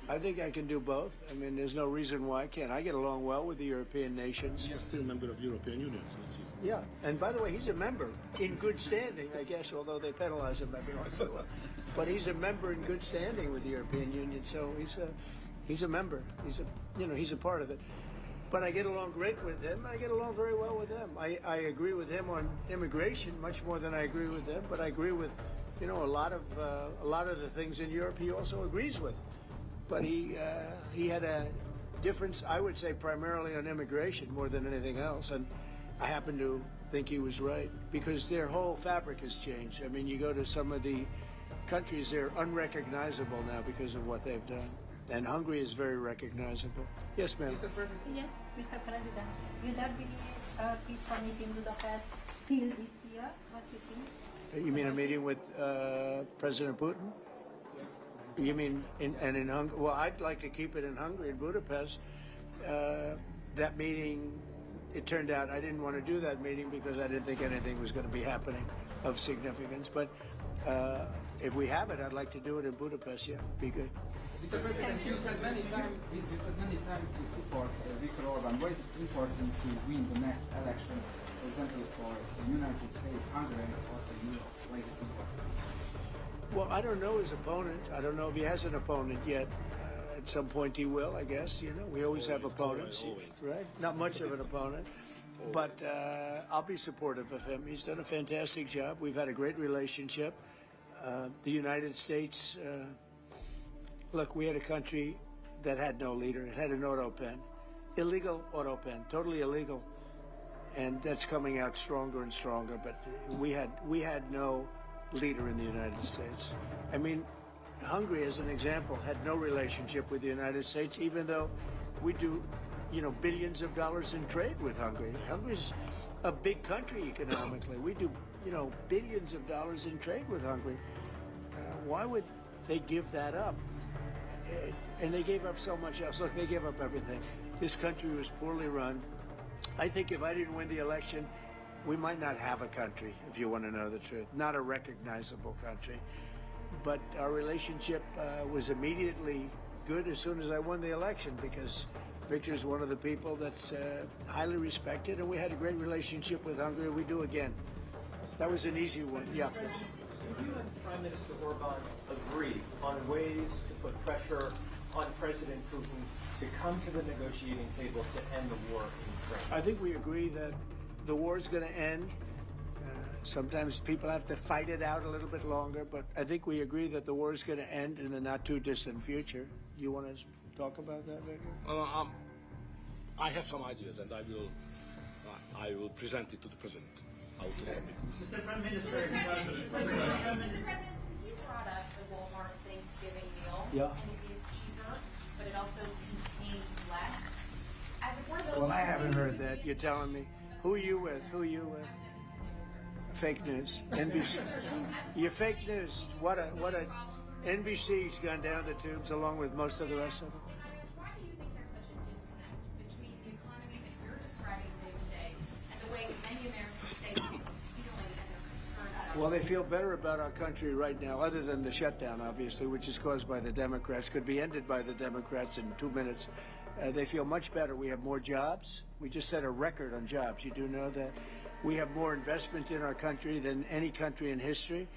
I think I can do both. I mean, there's no reason why I can't. I get along well with the European nations. He is still a member of the European Union. So yeah, and by the way, he's a member in good standing, I guess, although they penalize him every once in a while. But he's a member in good standing with the European Union, so he's a member. He's a part of it. But I get along great with him. I get along very well with them. I agree with him on immigration much more than I agree with them. But I agree with, a lot of the things in Europe he also agrees with. But he had a difference, I would say, primarily on immigration more than anything else. And I happen to think he was right, because their whole fabric has changed. I mean, you go to some of the countries, they're unrecognizable now because of what they've done. And Hungary is very recognizable. Yes, ma'am. Mr. President. Yes, Mr. President. Will there be a peaceful meeting in Budapest still this year? What do you think? You mean a meeting with President Putin? You mean in Hungary? Well, I'd like to keep it in Hungary, in Budapest. that meeting, it turned out I didn't want to do that meeting because I didn't think anything was going to be happening of significance. But if we have it, I'd like to do it in Budapest. Yeah, be good. Mr. President, you said many times to support Viktor Orban. Why is it important to win the next election, for example, for the United States, Hungary, and also Europe? Why is it important? Well, I don't know his opponent. I don't know if he has an opponent yet. At some point he will, I guess. You know, we always have opponents, right? Not much of an opponent. But I'll be supportive of him. He's done a fantastic job. We've had a great relationship. The United States, look, we had a country that had no leader. It had an auto pen, illegal auto pen, totally illegal. And that's coming out stronger and stronger. But we had no leader in the United States. I mean, Hungary, as an example, had no relationship with the United States, even though we do, you know, billions of dollars in trade with Hungary. Hungary's a big country economically. We do, you know, billions of dollars in trade with Hungary. Why would they give that up? And they gave up so much else. Look, they gave up everything. This country was poorly run. I think if I didn't win the election, we might not have a country, if you want to know the truth. Not a recognizable country. But our relationship was immediately good as soon as I won the election, because Viktor's one of the people that's highly respected, and we had a great relationship with Hungary. We do again. That was an easy one. Yeah. Do you and Prime Minister Orban agree on ways to put pressure on President Putin to come to the negotiating table to end the war in Ukraine? I think we agree that the war is going to end. Sometimes people have to fight it out a little bit longer, but I think we agree that the war is going to end in the not too distant future. You want to talk about that, Viktor? I have some ideas, and I will present it to the president. Mr. Prime Minister, Mr. President, since you brought up the Walmart Thanksgiving meal, Yeah. and it is cheaper, but it also contains less. As affordability. Well, I haven't heard that. You're telling me. Who are you with? Who are you with? Fake news. NBC. You're fake news. What a NBC's gone down the tubes along with most of the rest of them. Why do you think there's such a disconnect between the economy that you're describing day to day and the way many Americans say they're feeling and they're concerned about? Well, they feel better about our country right now, other than the shutdown, obviously, which is caused by the Democrats, could be ended by the Democrats in 2 minutes. They feel much better. We have more jobs. We just set a record on jobs. You do know that. We have more investment in our country than any country in history.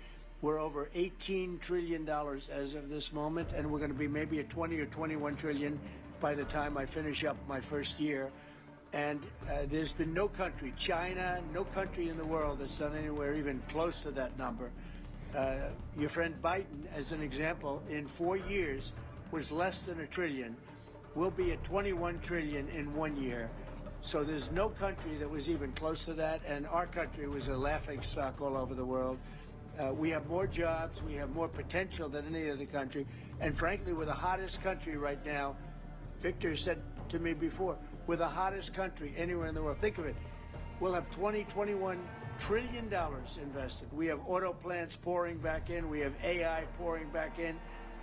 We're over $18 trillion as of this moment, and we're going to be maybe at 20 or 21 trillion by the time I finish up my first year. And there's been no country, China, no country in the world that's done anywhere even close to that number. Your friend Biden, as an example, in 4 years was less than $1 trillion. We'll be at 21 trillion in 1 year. So there's no country that was even close to that, and our country was a laughing stock all over the world. We have more jobs, we have more potential than any other country, and frankly, we're the hottest country right now. Viktor said to me before, we're the hottest country anywhere in the world. Think of it. We'll have $21 trillion invested. We have auto plants pouring back in. We have AI pouring back in.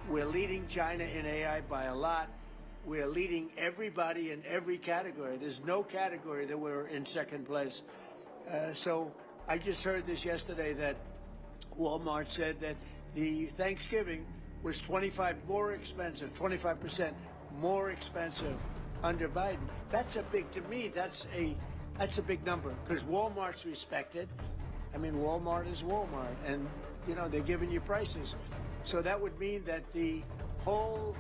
We're leading China in AI by a lot. We're leading everybody in every category. There's no category that we're in second place. So I just heard this yesterday that Walmart said that the Thanksgiving was 25% more expensive under Biden. That's a big, to me, that's a big number, because Walmart's respected. I mean, Walmart is Walmart, and you know, they're giving you prices. So that would mean that the whole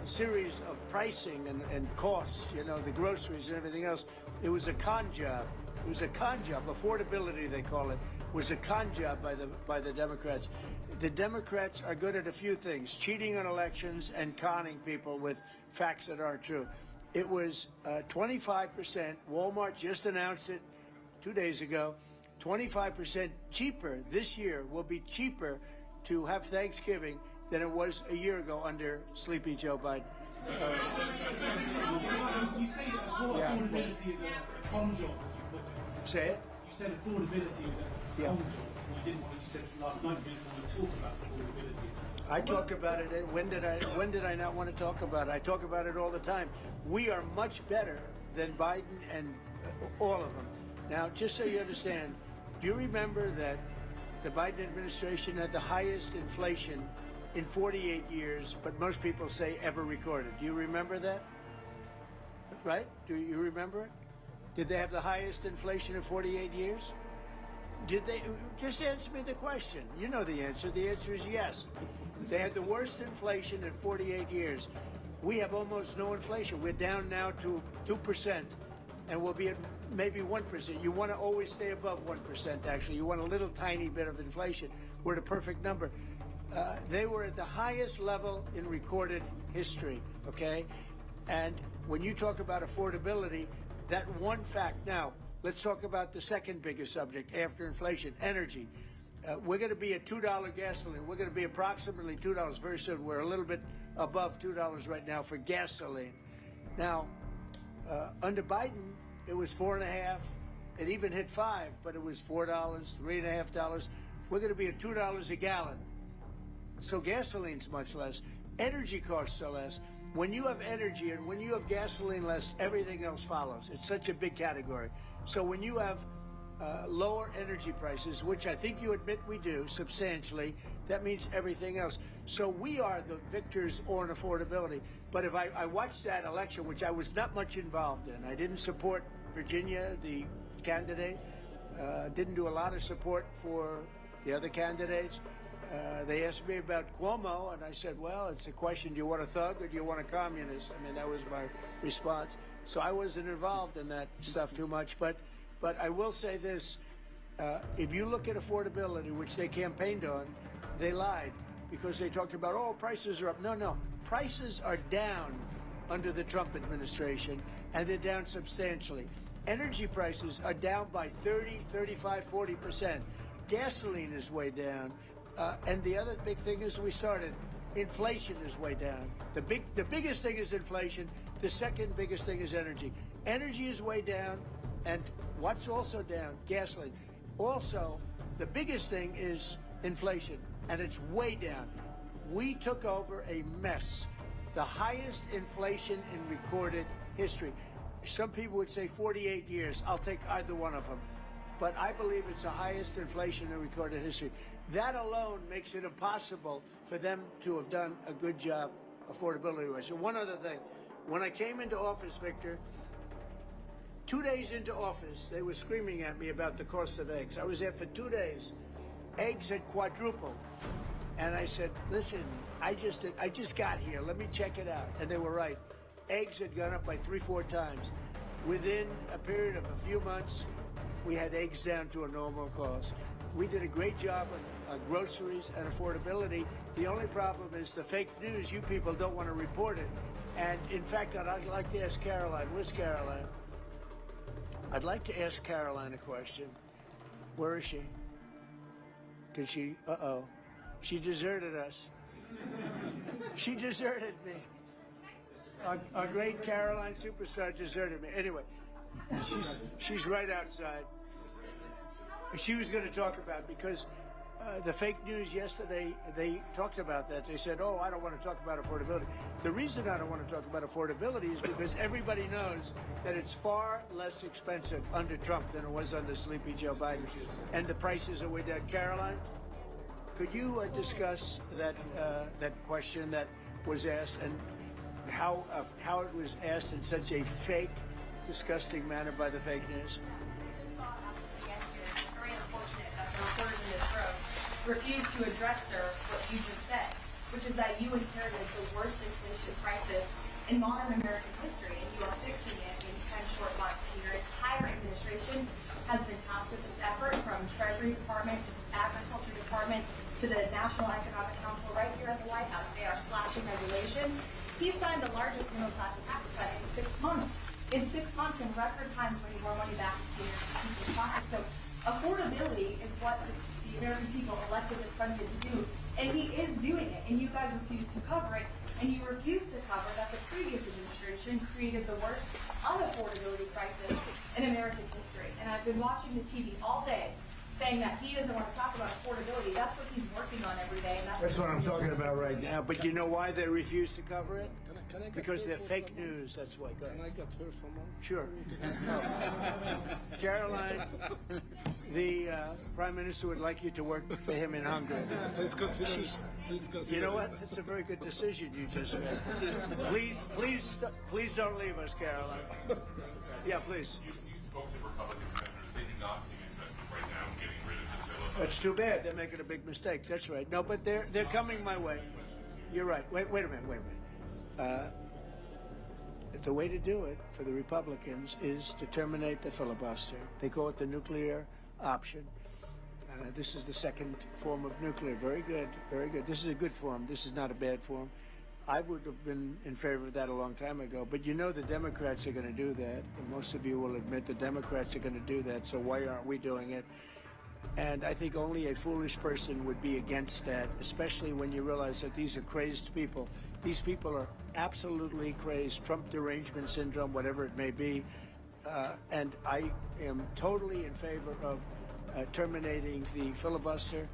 series of pricing and costs, you know, the groceries and everything else, it was a con job. It was a con job. Affordability, they call it, was a con job by the Democrats. The Democrats are good at a few things: cheating on elections and conning people with facts that aren't true. It was 25%. Walmart just announced it 2 days ago. 25% cheaper this year, will be cheaper to have Thanksgiving than it was a year ago under Sleepy Joe Biden. You say affordability is a con job, as you put it. Say it? You said affordability is a con job. You didn't want, you said last night you didn't want to talk about affordability. I talk about it. When did I not want to talk about it? I talk about it all the time. We are much better than Biden and all of them. Now, just so you understand, do you remember that the Biden administration had the highest inflation in 48 years, but most people say ever recorded? Do you remember that? Right? Do you remember it? Did they have the highest inflation in 48 years? Did they? Just answer me the question. You know the answer. The answer is yes. They had the worst inflation in 48 years. We have almost no inflation. We're down now to 2%, and we'll be at maybe 1%. You want to always stay above 1%, actually. You want a little tiny bit of inflation. We're at a perfect number. They were at the highest level in recorded history, okay? And when you talk about affordability, that one fact. Now, let's talk about the second biggest subject after inflation, energy. We're going to be at $2 gasoline. We're going to be approximately $2 very soon. We're a little bit above $2 right now for gasoline. Now, under Biden, it was $4.50. It even hit $5, but it was $4, $3.50. We're going to be at $2 a gallon. So gasoline's much less. Energy costs are less. When you have energy and when you have gasoline less, everything else follows. It's such a big category. So when you have lower energy prices, which I think you admit we do substantially, that means everything else. So we are the victors on affordability. But if I watched that election, which I was not much involved in, I didn't support Virginia, the candidate, didn't do a lot of support for the other candidates. They asked me about Cuomo, and I said, well, it's a question, do you want a thug or do you want a communist? I mean, that was my response. So I wasn't involved in that stuff too much. But I will say this, if you look at affordability, which they campaigned on, they lied because they talked about, oh, prices are up. No, prices are down under the Trump administration, and they're down substantially. Energy prices are down by 30, 35, 40%. Gasoline is way down. And the other big thing is inflation is way down. The biggest thing is inflation. The second biggest thing is energy. Energy is way down. And what's also down? Gasoline. Also, the biggest thing is inflation, and it's way down. We took over a mess. The highest inflation in recorded history. Some people would say 48 years. I'll take either one of them. But I believe it's the highest inflation in recorded history. That alone makes it impossible for them to have done a good job affordability-wise. And one other thing. When I came into office, Victor, 2 days into office, they were screaming at me about the cost of eggs. I was there for 2 days. Eggs had quadrupled. And I said, listen, I just got here. Let me check it out. And they were right. Eggs had gone up by 3-4 times. Within a period of a few months, we had eggs down to a normal cost. We did a great job on groceries and affordability. The only problem is the fake news. You people don't want to report it. And in fact, I'd like to ask Caroline. Where's Caroline? I'd like to ask Caroline a question. Where is she? Did she? Uh-oh. She deserted us. She deserted me. Our great Caroline superstar deserted me. Anyway, she's right outside. She was going to talk about, because the fake news yesterday, they talked about that. They said, oh, I don't want to talk about affordability. The reason I don't want to talk about affordability is because everybody knows that it's far less expensive under Trump than it was under Sleepy Joe Biden. And the prices are way down. Caroline, could you discuss that question that was asked and how it was asked in such a fake, disgusting manner by the fake news? Refused to address, sir, what you just said, which is that you inherited the worst inflation crisis in modern American history, and you are fixing it in 10 short months. And your entire administration has been tasked with this effort, from Treasury Department to the Agriculture Department to the National Economic Council right here at the White House. They are slashing regulation. He signed the largest middle class tax cut in 6 months. In 6 months, in record time, bringing more money back to people's pockets. So affordability is what the American people elected this president to do, and he is doing it, and you guys refuse to cover it, and you refuse to cover that the previous administration created the worst unaffordability crisis in American history. And I've been watching the TV all day saying that he doesn't want to talk about affordability. That's what he's working on every day. And That's what I'm talking about right now. But you know why they refuse to cover it? Because they're fake news. That's why. Go ahead. Can I get her someone? Sure. Caroline, the Prime Minister would like you to work for him in Hungary. Please consider. You know what? That's a very good decision you just made. Please don't leave us, Caroline. Yeah, please. You spoke to Republican senators. They do not seem interested right now in getting rid of the filibuster. That's too bad. They're making a big mistake. That's right. No, but they're coming my way. You're right. Wait a minute. The way to do it for the Republicans is to terminate the filibuster. They call it the nuclear option. This is the second form of nuclear. Very good, very good. This is a good form. This is not a bad form. I would have been in favor of that a long time ago. But you know the Democrats are going to do that. And most of you will admit the Democrats are going to do that. So why aren't we doing it? And I think only a foolish person would be against that, especially when you realize that these are crazed people. These people are absolutely crazed, Trump derangement syndrome, whatever it may be. And I am totally in favor of terminating the filibuster.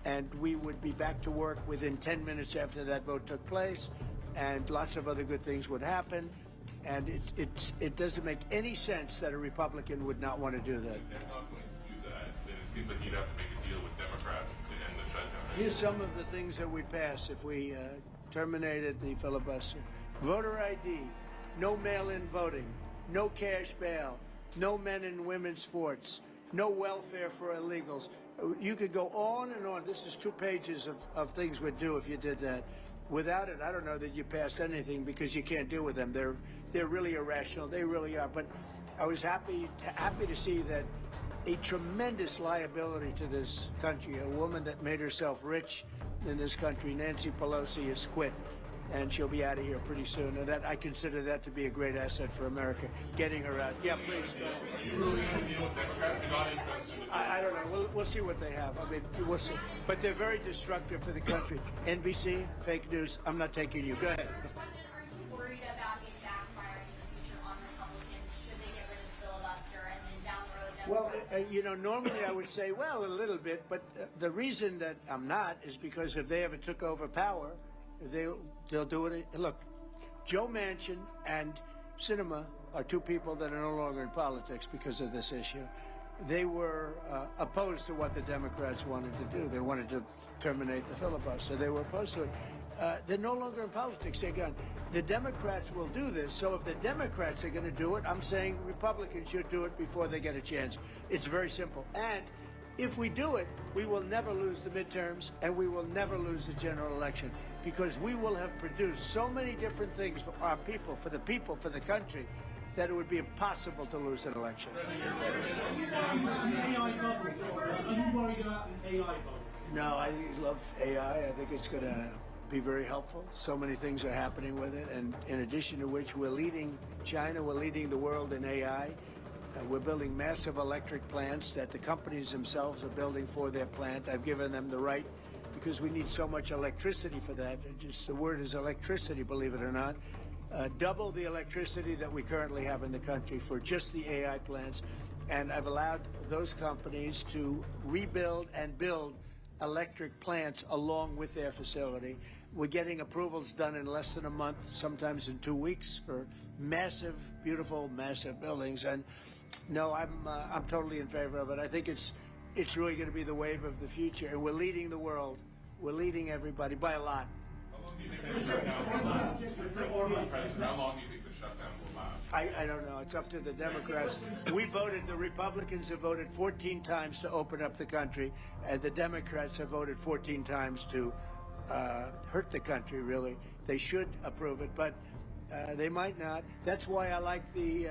And we would be back to work within 10 minutes after that vote took place. And lots of other good things would happen. And it doesn't make any sense that a Republican would not want to do that. If they're not going to do that, then it seems like you'd have to make a deal with Democrats to end the shutdown. Here's some of the things that we'd pass if we terminated the filibuster. Voter ID, no mail-in voting, no cash bail, no men and women's sports, no welfare for illegals. You could go on and on. This is 2 pages of things we'd do if you did that. Without it, I don't know that you passed anything because you can't deal with them. They're really irrational. They really are. But I was happy to see that a tremendous liability to this country, a woman that made herself rich in this country, Nancy Pelosi, has quit. And she'll be out of here pretty soon. And I consider that to be a great asset for America, getting her out. Yeah, please. I don't know. We'll see what they have. I mean, we'll see. But they're very destructive for the country. NBC, fake news. I'm not taking you. Go ahead. Are you worried about it backfiring in the future on Republicans? Should they get rid of the filibuster and then down the road? Well, normally I would say, well, a little bit. But the reason that I'm not is because if they ever took over power, they'll do it. Look, Joe Manchin and Sinema are 2 people that are no longer in politics because of this issue. They were opposed to what the Democrats wanted to do. They wanted to terminate the filibuster. They were opposed to it. They're no longer in politics. They're gone. The Democrats will do this. So if the Democrats are going to do it, I'm saying Republicans should do it before they get a chance. It's very simple. And if we do it, we will never lose the midterms and we will never lose the general election because we will have produced so many different things for our people, for the country, that it would be impossible to lose an election. AI bubble. Are you worried about an AI bubble? No, I love AI. I think it's going to be very helpful. So many things are happening with it. And in addition to which, we're leading China, we're leading the world in AI. We're building massive electric plants that the companies themselves are building for their plant. I've given them the right because we need so much electricity for that. Just the word is electricity, believe it or not. Double the electricity that we currently have in the country for just the AI plants. And I've allowed those companies to rebuild and build electric plants along with their facility. We're getting approvals done in less than a month, sometimes in 2 weeks for massive, beautiful, massive buildings. And no, I'm totally in favor of it. I think it's really going to be the wave of the future, and we're leading the world. We're leading everybody by a lot. How long do you think the shutdown will last? How long do you think the shutdown will last? I don't know. It's up to the Democrats. The Republicans have voted 14 times to open up the country, and the Democrats have voted 14 times to hurt the country, really. They should approve it, but they might not. That's why I like the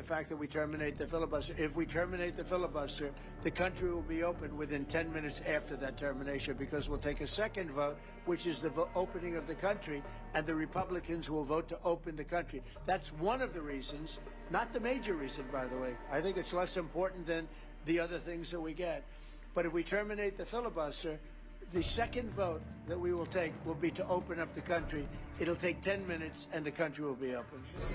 fact that we terminate the filibuster. If we terminate the filibuster, the country will be open within 10 minutes after that termination because we'll take a second vote, which is the opening of the country, and the Republicans will vote to open the country. That's one of the reasons, not the major reason, by the way. I think it's less important than the other things that we get. But if we terminate the filibuster, the second vote that we will take will be to open up the country. It'll take 10 minutes and the country will be open. Is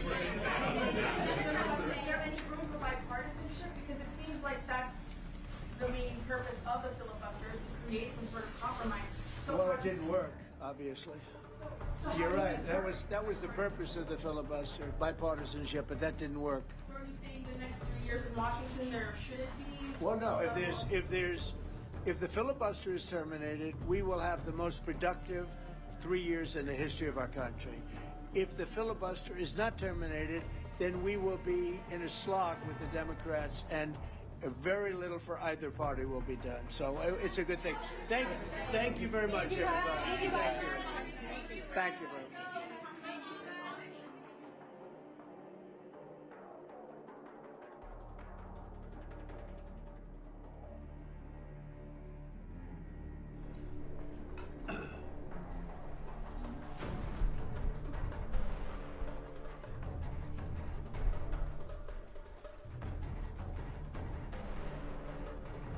there any room for bipartisanship? Because it seems like that's the main purpose of the filibuster is to create some sort of compromise. So Well, it didn't work, obviously. so You're how do you right. That think- was the purpose of the filibuster, bipartisanship, but that didn't work. So are you saying the next 3 years in Washington there shouldn't be? Well, no. some If the filibuster is terminated, we will have the most productive 3 years in the history of our country. If the filibuster is not terminated, then we will be in a slog with the Democrats, and very little for either party will be done. So it's a good thing. Thank you very much, everybody. Thank you. Thank you very much.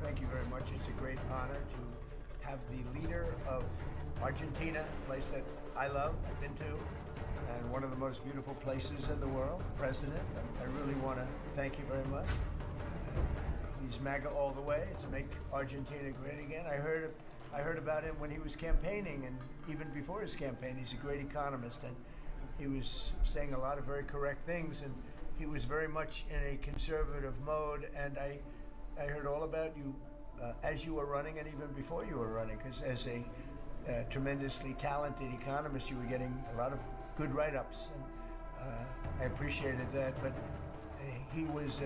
Thank you very much. It's a great honor to have the leader of Argentina, a place that I love, I've been to, and one of the most beautiful places in the world, President. I really want to thank you very much. He's MAGA all the way. It's make Argentina great again. I heard about him when he was campaigning, and even before his campaign. He's a great economist, and he was saying a lot of very correct things, and he was very much in a conservative mode, and I heard all about you as you were running and even before you were running, because as a tremendously talented economist, you were getting a lot of good write-ups, and I appreciated that. But he was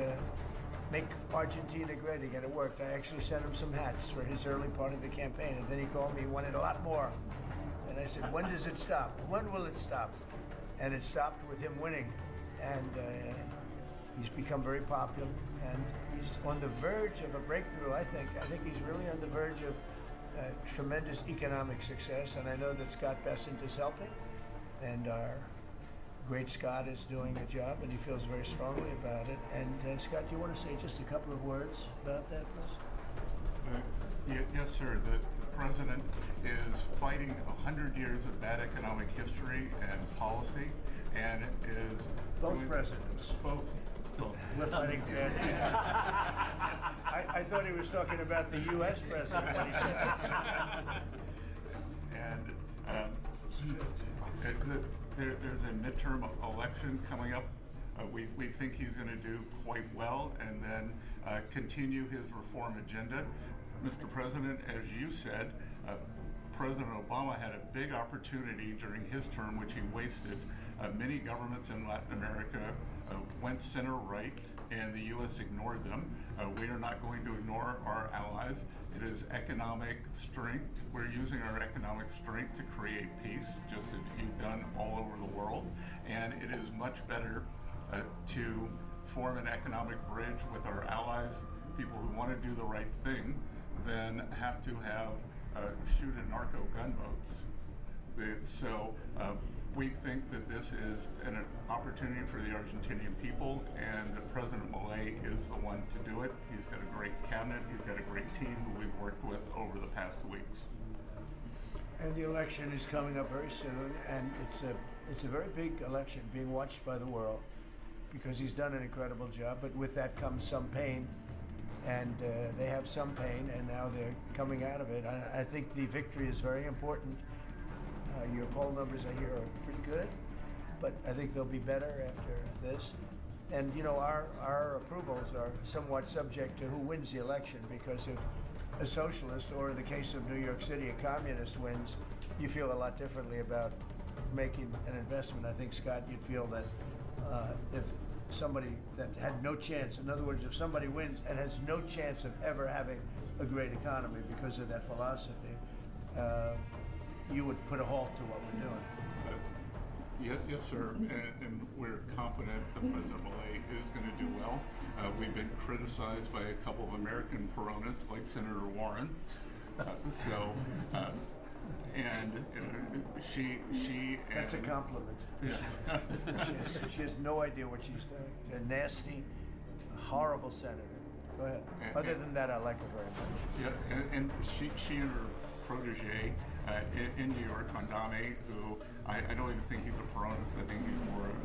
make Argentina great again. It worked. I actually sent him some hats for his early part of the campaign, and then he called me, he wanted a lot more. And I said, when does it stop? When will it stop? And it stopped with him winning. And he's become very popular, and he's on the verge of a breakthrough, I think. I think he's really on the verge of tremendous economic success, and I know that Scott Bessent is helping, and our great Scott is doing a job, and he feels very strongly about it. And Scott, do you want to say just a couple of words about that, please? Yes, sir. The president is fighting 100 years of bad economic history and policy, and is Both doing- presidents. Both. We're fighting bad. I thought he was talking about the U.S. president when he said. And there's a midterm election coming up. We think he's going to do quite well, and then continue his reform agenda. Mr. President, as you said, President Obama had a big opportunity during his term, which he wasted. Many governments in Latin America went center-right, and the U.S. ignored them. We are not going to ignore our allies. It is economic strength. We're using our economic strength to create peace, just as you've done all over the world. And it is much better to form an economic bridge with our allies, people who want to do the right thing, than have to have shoot at narco gunboats. So we think that this is an opportunity for the Argentinian people, and that President Milei is the one to do it. He's got a great cabinet. He's got a great team who we've worked with over the past weeks. And the election is coming up very soon, and it's a very big election being watched by the world, because he's done an incredible job. But with that comes some pain, and they have some pain, and now they're coming out of it. I think the victory is very important. Your poll numbers, I hear, are pretty good, but I think they'll be better after this. And you know, our approvals are somewhat subject to who wins the election, because if a socialist, or in the case of New York City, a communist wins, you feel a lot differently about making an investment. I think, Scott, you'd feel that if somebody that had no chance, in other words, if somebody wins and has no chance of ever having a great economy because of that philosophy, you would put a halt to what we're doing. Yes, sir, and we're confident that President Milei is going to do well. We've been criticized by a couple of American Peronists, like Senator Warren. And she. That's a compliment. Yeah. she has no idea what she's doing. She's a nasty, horrible senator. Go ahead. Other than that, I like her very much. Yeah, and she and her protege in New York, Mondame, who I don't even think he's a Peronist. I think he's more of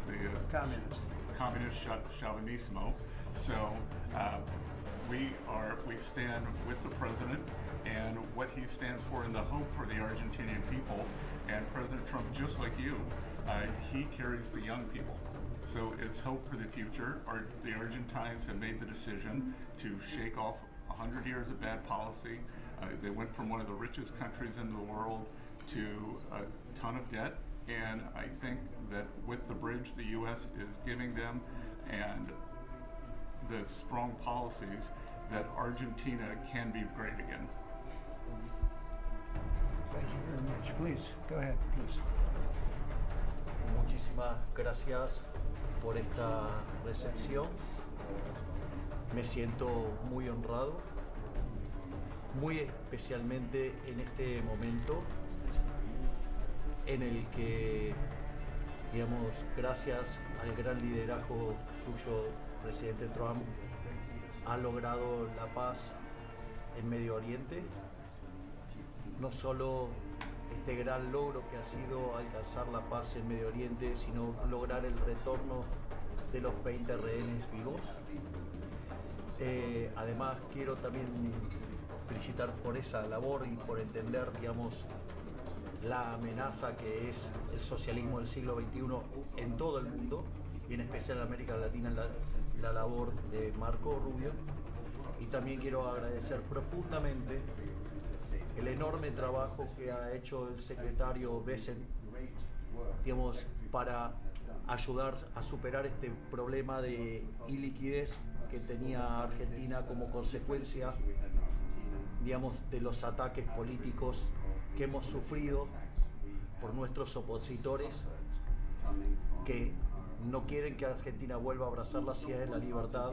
the communist chauvinismo. So we stand with the president and what he stands for and the hope for the Argentinian people. And President Trump, just like you, he carries the young people. So it's hope for the future. The Argentines have made the decision to shake off 100 years of bad policy. They went from one of the richest countries in the world to a ton of debt. And I think that with the bridge the U.S. is giving them and the strong policies, that Argentina can be great again. Thank you very much. Please, go ahead, please. Muchísimas gracias por esta recepción. Me siento muy honrado, muy especialmente en este momento en el que, digamos, gracias al gran liderazgo suyo, presidente Trump, ha logrado la paz en Medio Oriente. No solo este gran logro que ha sido alcanzar la paz en Medio Oriente, sino lograr el retorno de los 20 rehenes vivos. Además, quiero también felicitar por esa labor y por entender, digamos, la amenaza que es el socialismo del siglo XXI en todo el mundo, y en especial en América Latina, la labor de Marco Rubio. Y también quiero agradecer profundamente el enorme trabajo que ha hecho el secretario Bessent, digamos, para ayudar a superar este problema de iliquidez que tenía Argentina como consecuencia, digamos, de los ataques políticos que hemos sufrido por nuestros opositores que no quieren que Argentina vuelva a abrazar las ideas de la libertad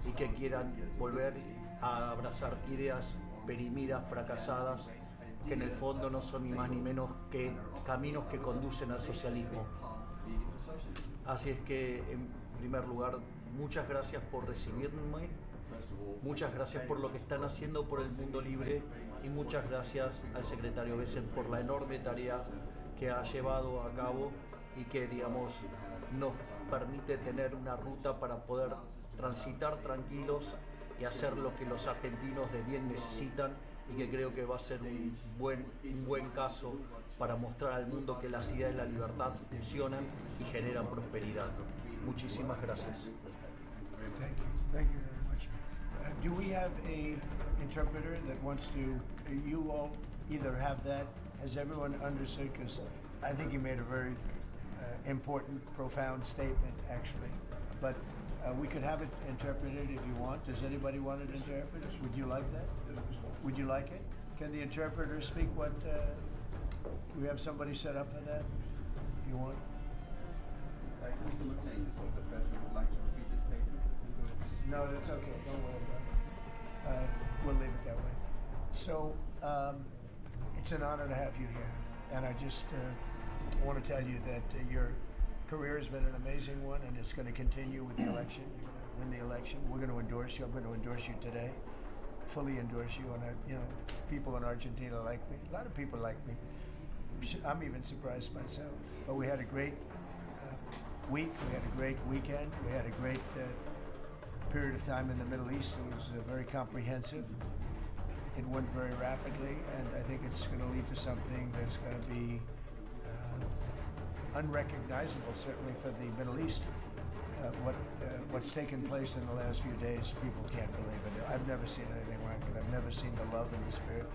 y que quieran volver a abrazar ideas perimidas, fracasadas, que en el fondo no son ni más ni menos que caminos que conducen al socialismo. Así es que, en primer lugar, muchas gracias por recibirme, muchas gracias por lo que están haciendo por el mundo libre y muchas gracias al secretario Bessent por la enorme tarea que ha llevado a cabo y que, digamos, nos permite tener una ruta para poder transitar tranquilos y hacer lo que los argentinos de bien necesitan, y que creo que va a ser un buen caso para mostrar al mundo que las ideas de la libertad funcionan y generan prosperidad. Muchísimas gracias. Thank you very much. Do we have a interpreter that wants to, you all either have that, has everyone understood? Because I think you made a very important, profound statement, actually. But we could have it interpreted if you want. Does anybody want it interpreted? Would you like that? Would you like it? Can the interpreter speak what, do we have somebody set up for that? If you want? No, that's okay. Don't worry about it. We'll leave it that way. So, it's an honor to have you here. And I just want to tell you that your career has been an amazing one, and it's going to continue with the election. You're going to win the election. We're going to endorse you. I'm going to endorse you today. Fully endorse you. And, you know, people in Argentina like me. A lot of people like me. I'm even surprised myself. But we had a great week. We had a great weekend. We had a great period of time in the Middle East. It was very comprehensive. It went very rapidly, and I think it's going to lead to something that's going to be unrecognizable, certainly for the Middle East. What's taken place in the last few days, people can't believe it. I've never seen anything like it. I've never seen the love and the spirit.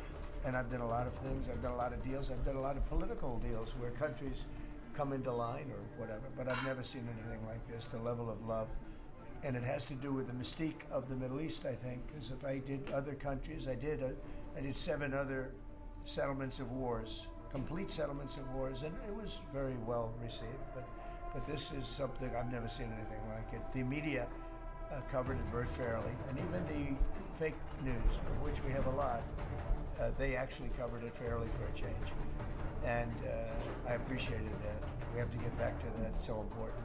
And I've done a lot of things. I've done a lot of deals. I've done a lot of political deals where countries come into line or whatever, but I've never seen anything like this, the level of love. And it has to do with the mystique of the Middle East, I think, because if I did other countries, I did 7 other settlements of wars, complete settlements of wars, and it was very well received. But this is something I've never seen anything like it. The media covered it very fairly, and even the fake news, of which we have a lot, they actually covered it fairly for a change. And I appreciated that. We have to get back to that, it's so important.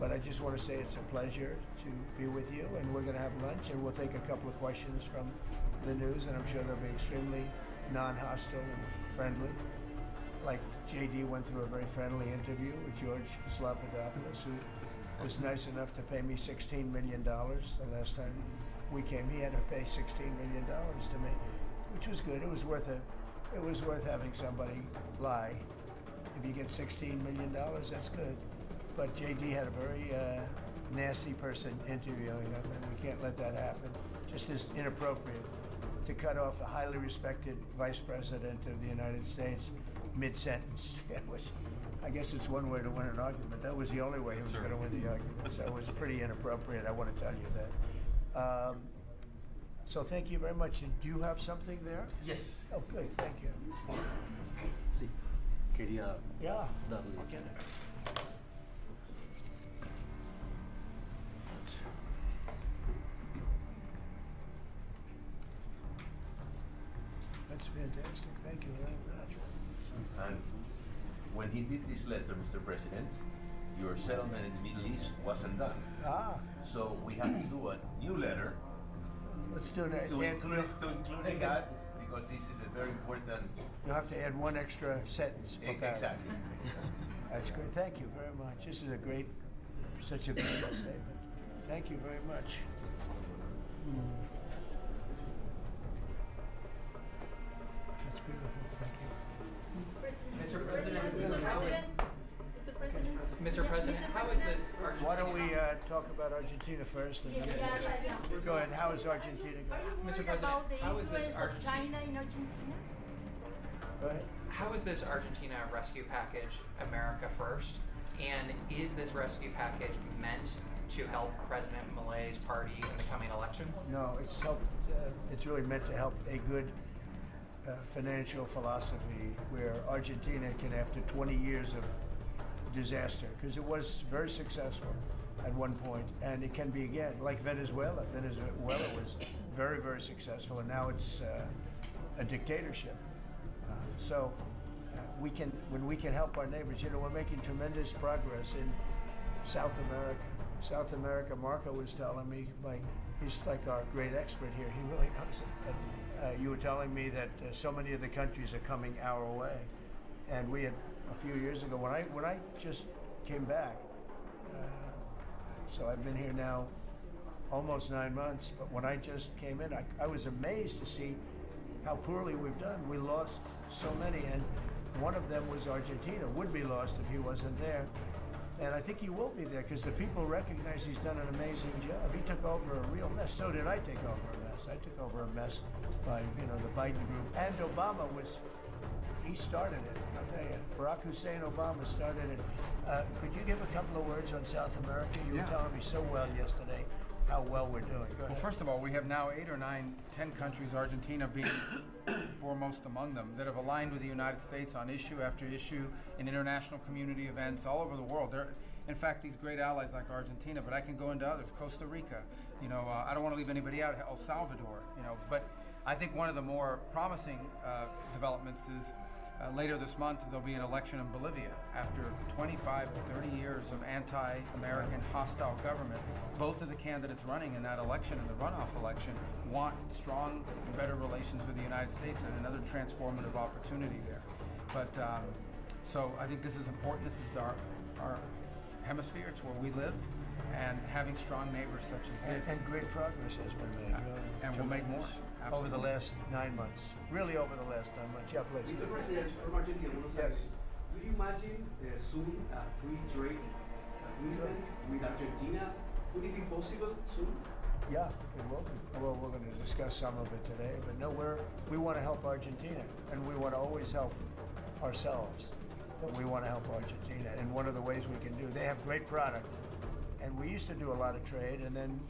But I just want to say it's a pleasure to be with you, and we're going to have lunch, and we'll take a couple of questions from the news, and I'm sure they'll be extremely non-hostile and friendly. Like JD went through a very friendly interview with George Slobodanopoulos, who was nice enough to pay me $16 million the last time we came, he had to pay $16 million to me, which was good. It was worth having somebody lie. If you get $16 million, that's good. But JD had a very nasty person interviewing him, and we can't let that happen. Just as inappropriate to cut off a highly respected vice president of the United States mid-sentence. It was, I guess it's one way to win an argument. That was the only way he was going to win the argument. So it was pretty inappropriate. I want to tell you that. So thank you very much. Do you have something there? Yes. Oh, good. Thank you. Sí. Quería darle. Get it. That's fantastic. Thank you very much. And when he did this letter, Mr. President, your settlement in the Middle East wasn't done. So we have to do a new letter. Let's do that. To include that, because this is a very important. You'll have to add one extra sentence. Exactly. That's great. Thank you very much. This is such a beautiful statement. Thank you very much. That's beautiful. Thank you. Mr. President, Mr. President, how is this Argentina? Why don't we talk about Argentina first? And then go ahead. How is Argentina going? Mr. President, how is this Argentina? China in Argentina? Go ahead. How is this Argentina rescue package America first? And is this rescue package meant to help President Milei's party in the coming election? No, it's really meant to help a good financial philosophy where Argentina can, after 20 years of disaster, because it was very successful at one point, and it can be again, like Venezuela. Venezuela was very, very successful, and now it's a dictatorship. So when we can help our neighbors, we're making tremendous progress in South America. South America, Marco was telling me, he's like our great expert here. He really knows it. And, you were telling me that so many of the countries are coming our way, and we had a few years ago when I just came back. So I've been here now almost 9 months. But when I just came in, I was amazed to see how poorly we've done. We lost so many, and one of them was Argentina. Would be lost if he wasn't there. And I think he will be there because the people recognize he's done an amazing job. He took over a real mess. So did I take over a mess. I took over a mess by the Biden group. And Obama he started it. I'll tell you, Barack Hussein Obama started it. Could you give a couple of words on South America? You were telling me so well yesterday how well we're doing. Go ahead. Well, first of all, we have now 8 or 9, 10 countries, Argentina being foremost among them, that have aligned with the United States on issue after issue in international community events all over the world. They're, in fact, these great allies like Argentina, but I can go into others, Costa Rica, I don't want to leave anybody out, El Salvador, but I think one of the more promising developments is later this month, there'll be an election in Bolivia. After 25 to 30 years of anti-American hostile government, both of the candidates running in that election and the runoff election want strong, better relations with the United States and another transformative opportunity there. But so I think this is important. This is our hemisphere. It's where we live. And having strong neighbors such as this. And great progress has been made. And we'll make more. Absolutely. Over the last 9 months. Really over the last 9 months. Yeah, please. Mr. President, from Argentina, Buenos Aires, do you imagine soon a free trade agreement with Argentina? Would it be possible soon? Yeah, it will be. Well, we're going to discuss some of it today. But no, we want to help Argentina. And we want to always help ourselves. But we want to help Argentina. And one of the ways we can do, they have great product. And we used to do a lot of trade, and then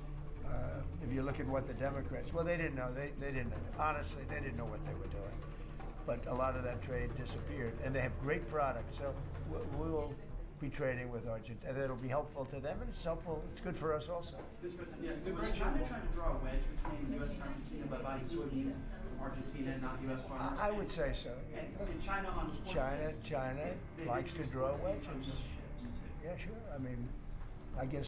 if you look at what the Democrats, well, they didn't know. They didn't know. Honestly, they didn't know what they were doing. But a lot of that trade disappeared, and they have great products. So we will be trading with Argentina, and it'll be helpful to them, and it's helpful. It's good for us also. This person, was China trying to draw a wedge between U.S. and Argentina by buying soybeans from Argentina and not U.S. farmers? I would say so. And China on China likes to draw wedges. Yeah, sure. I mean, I guess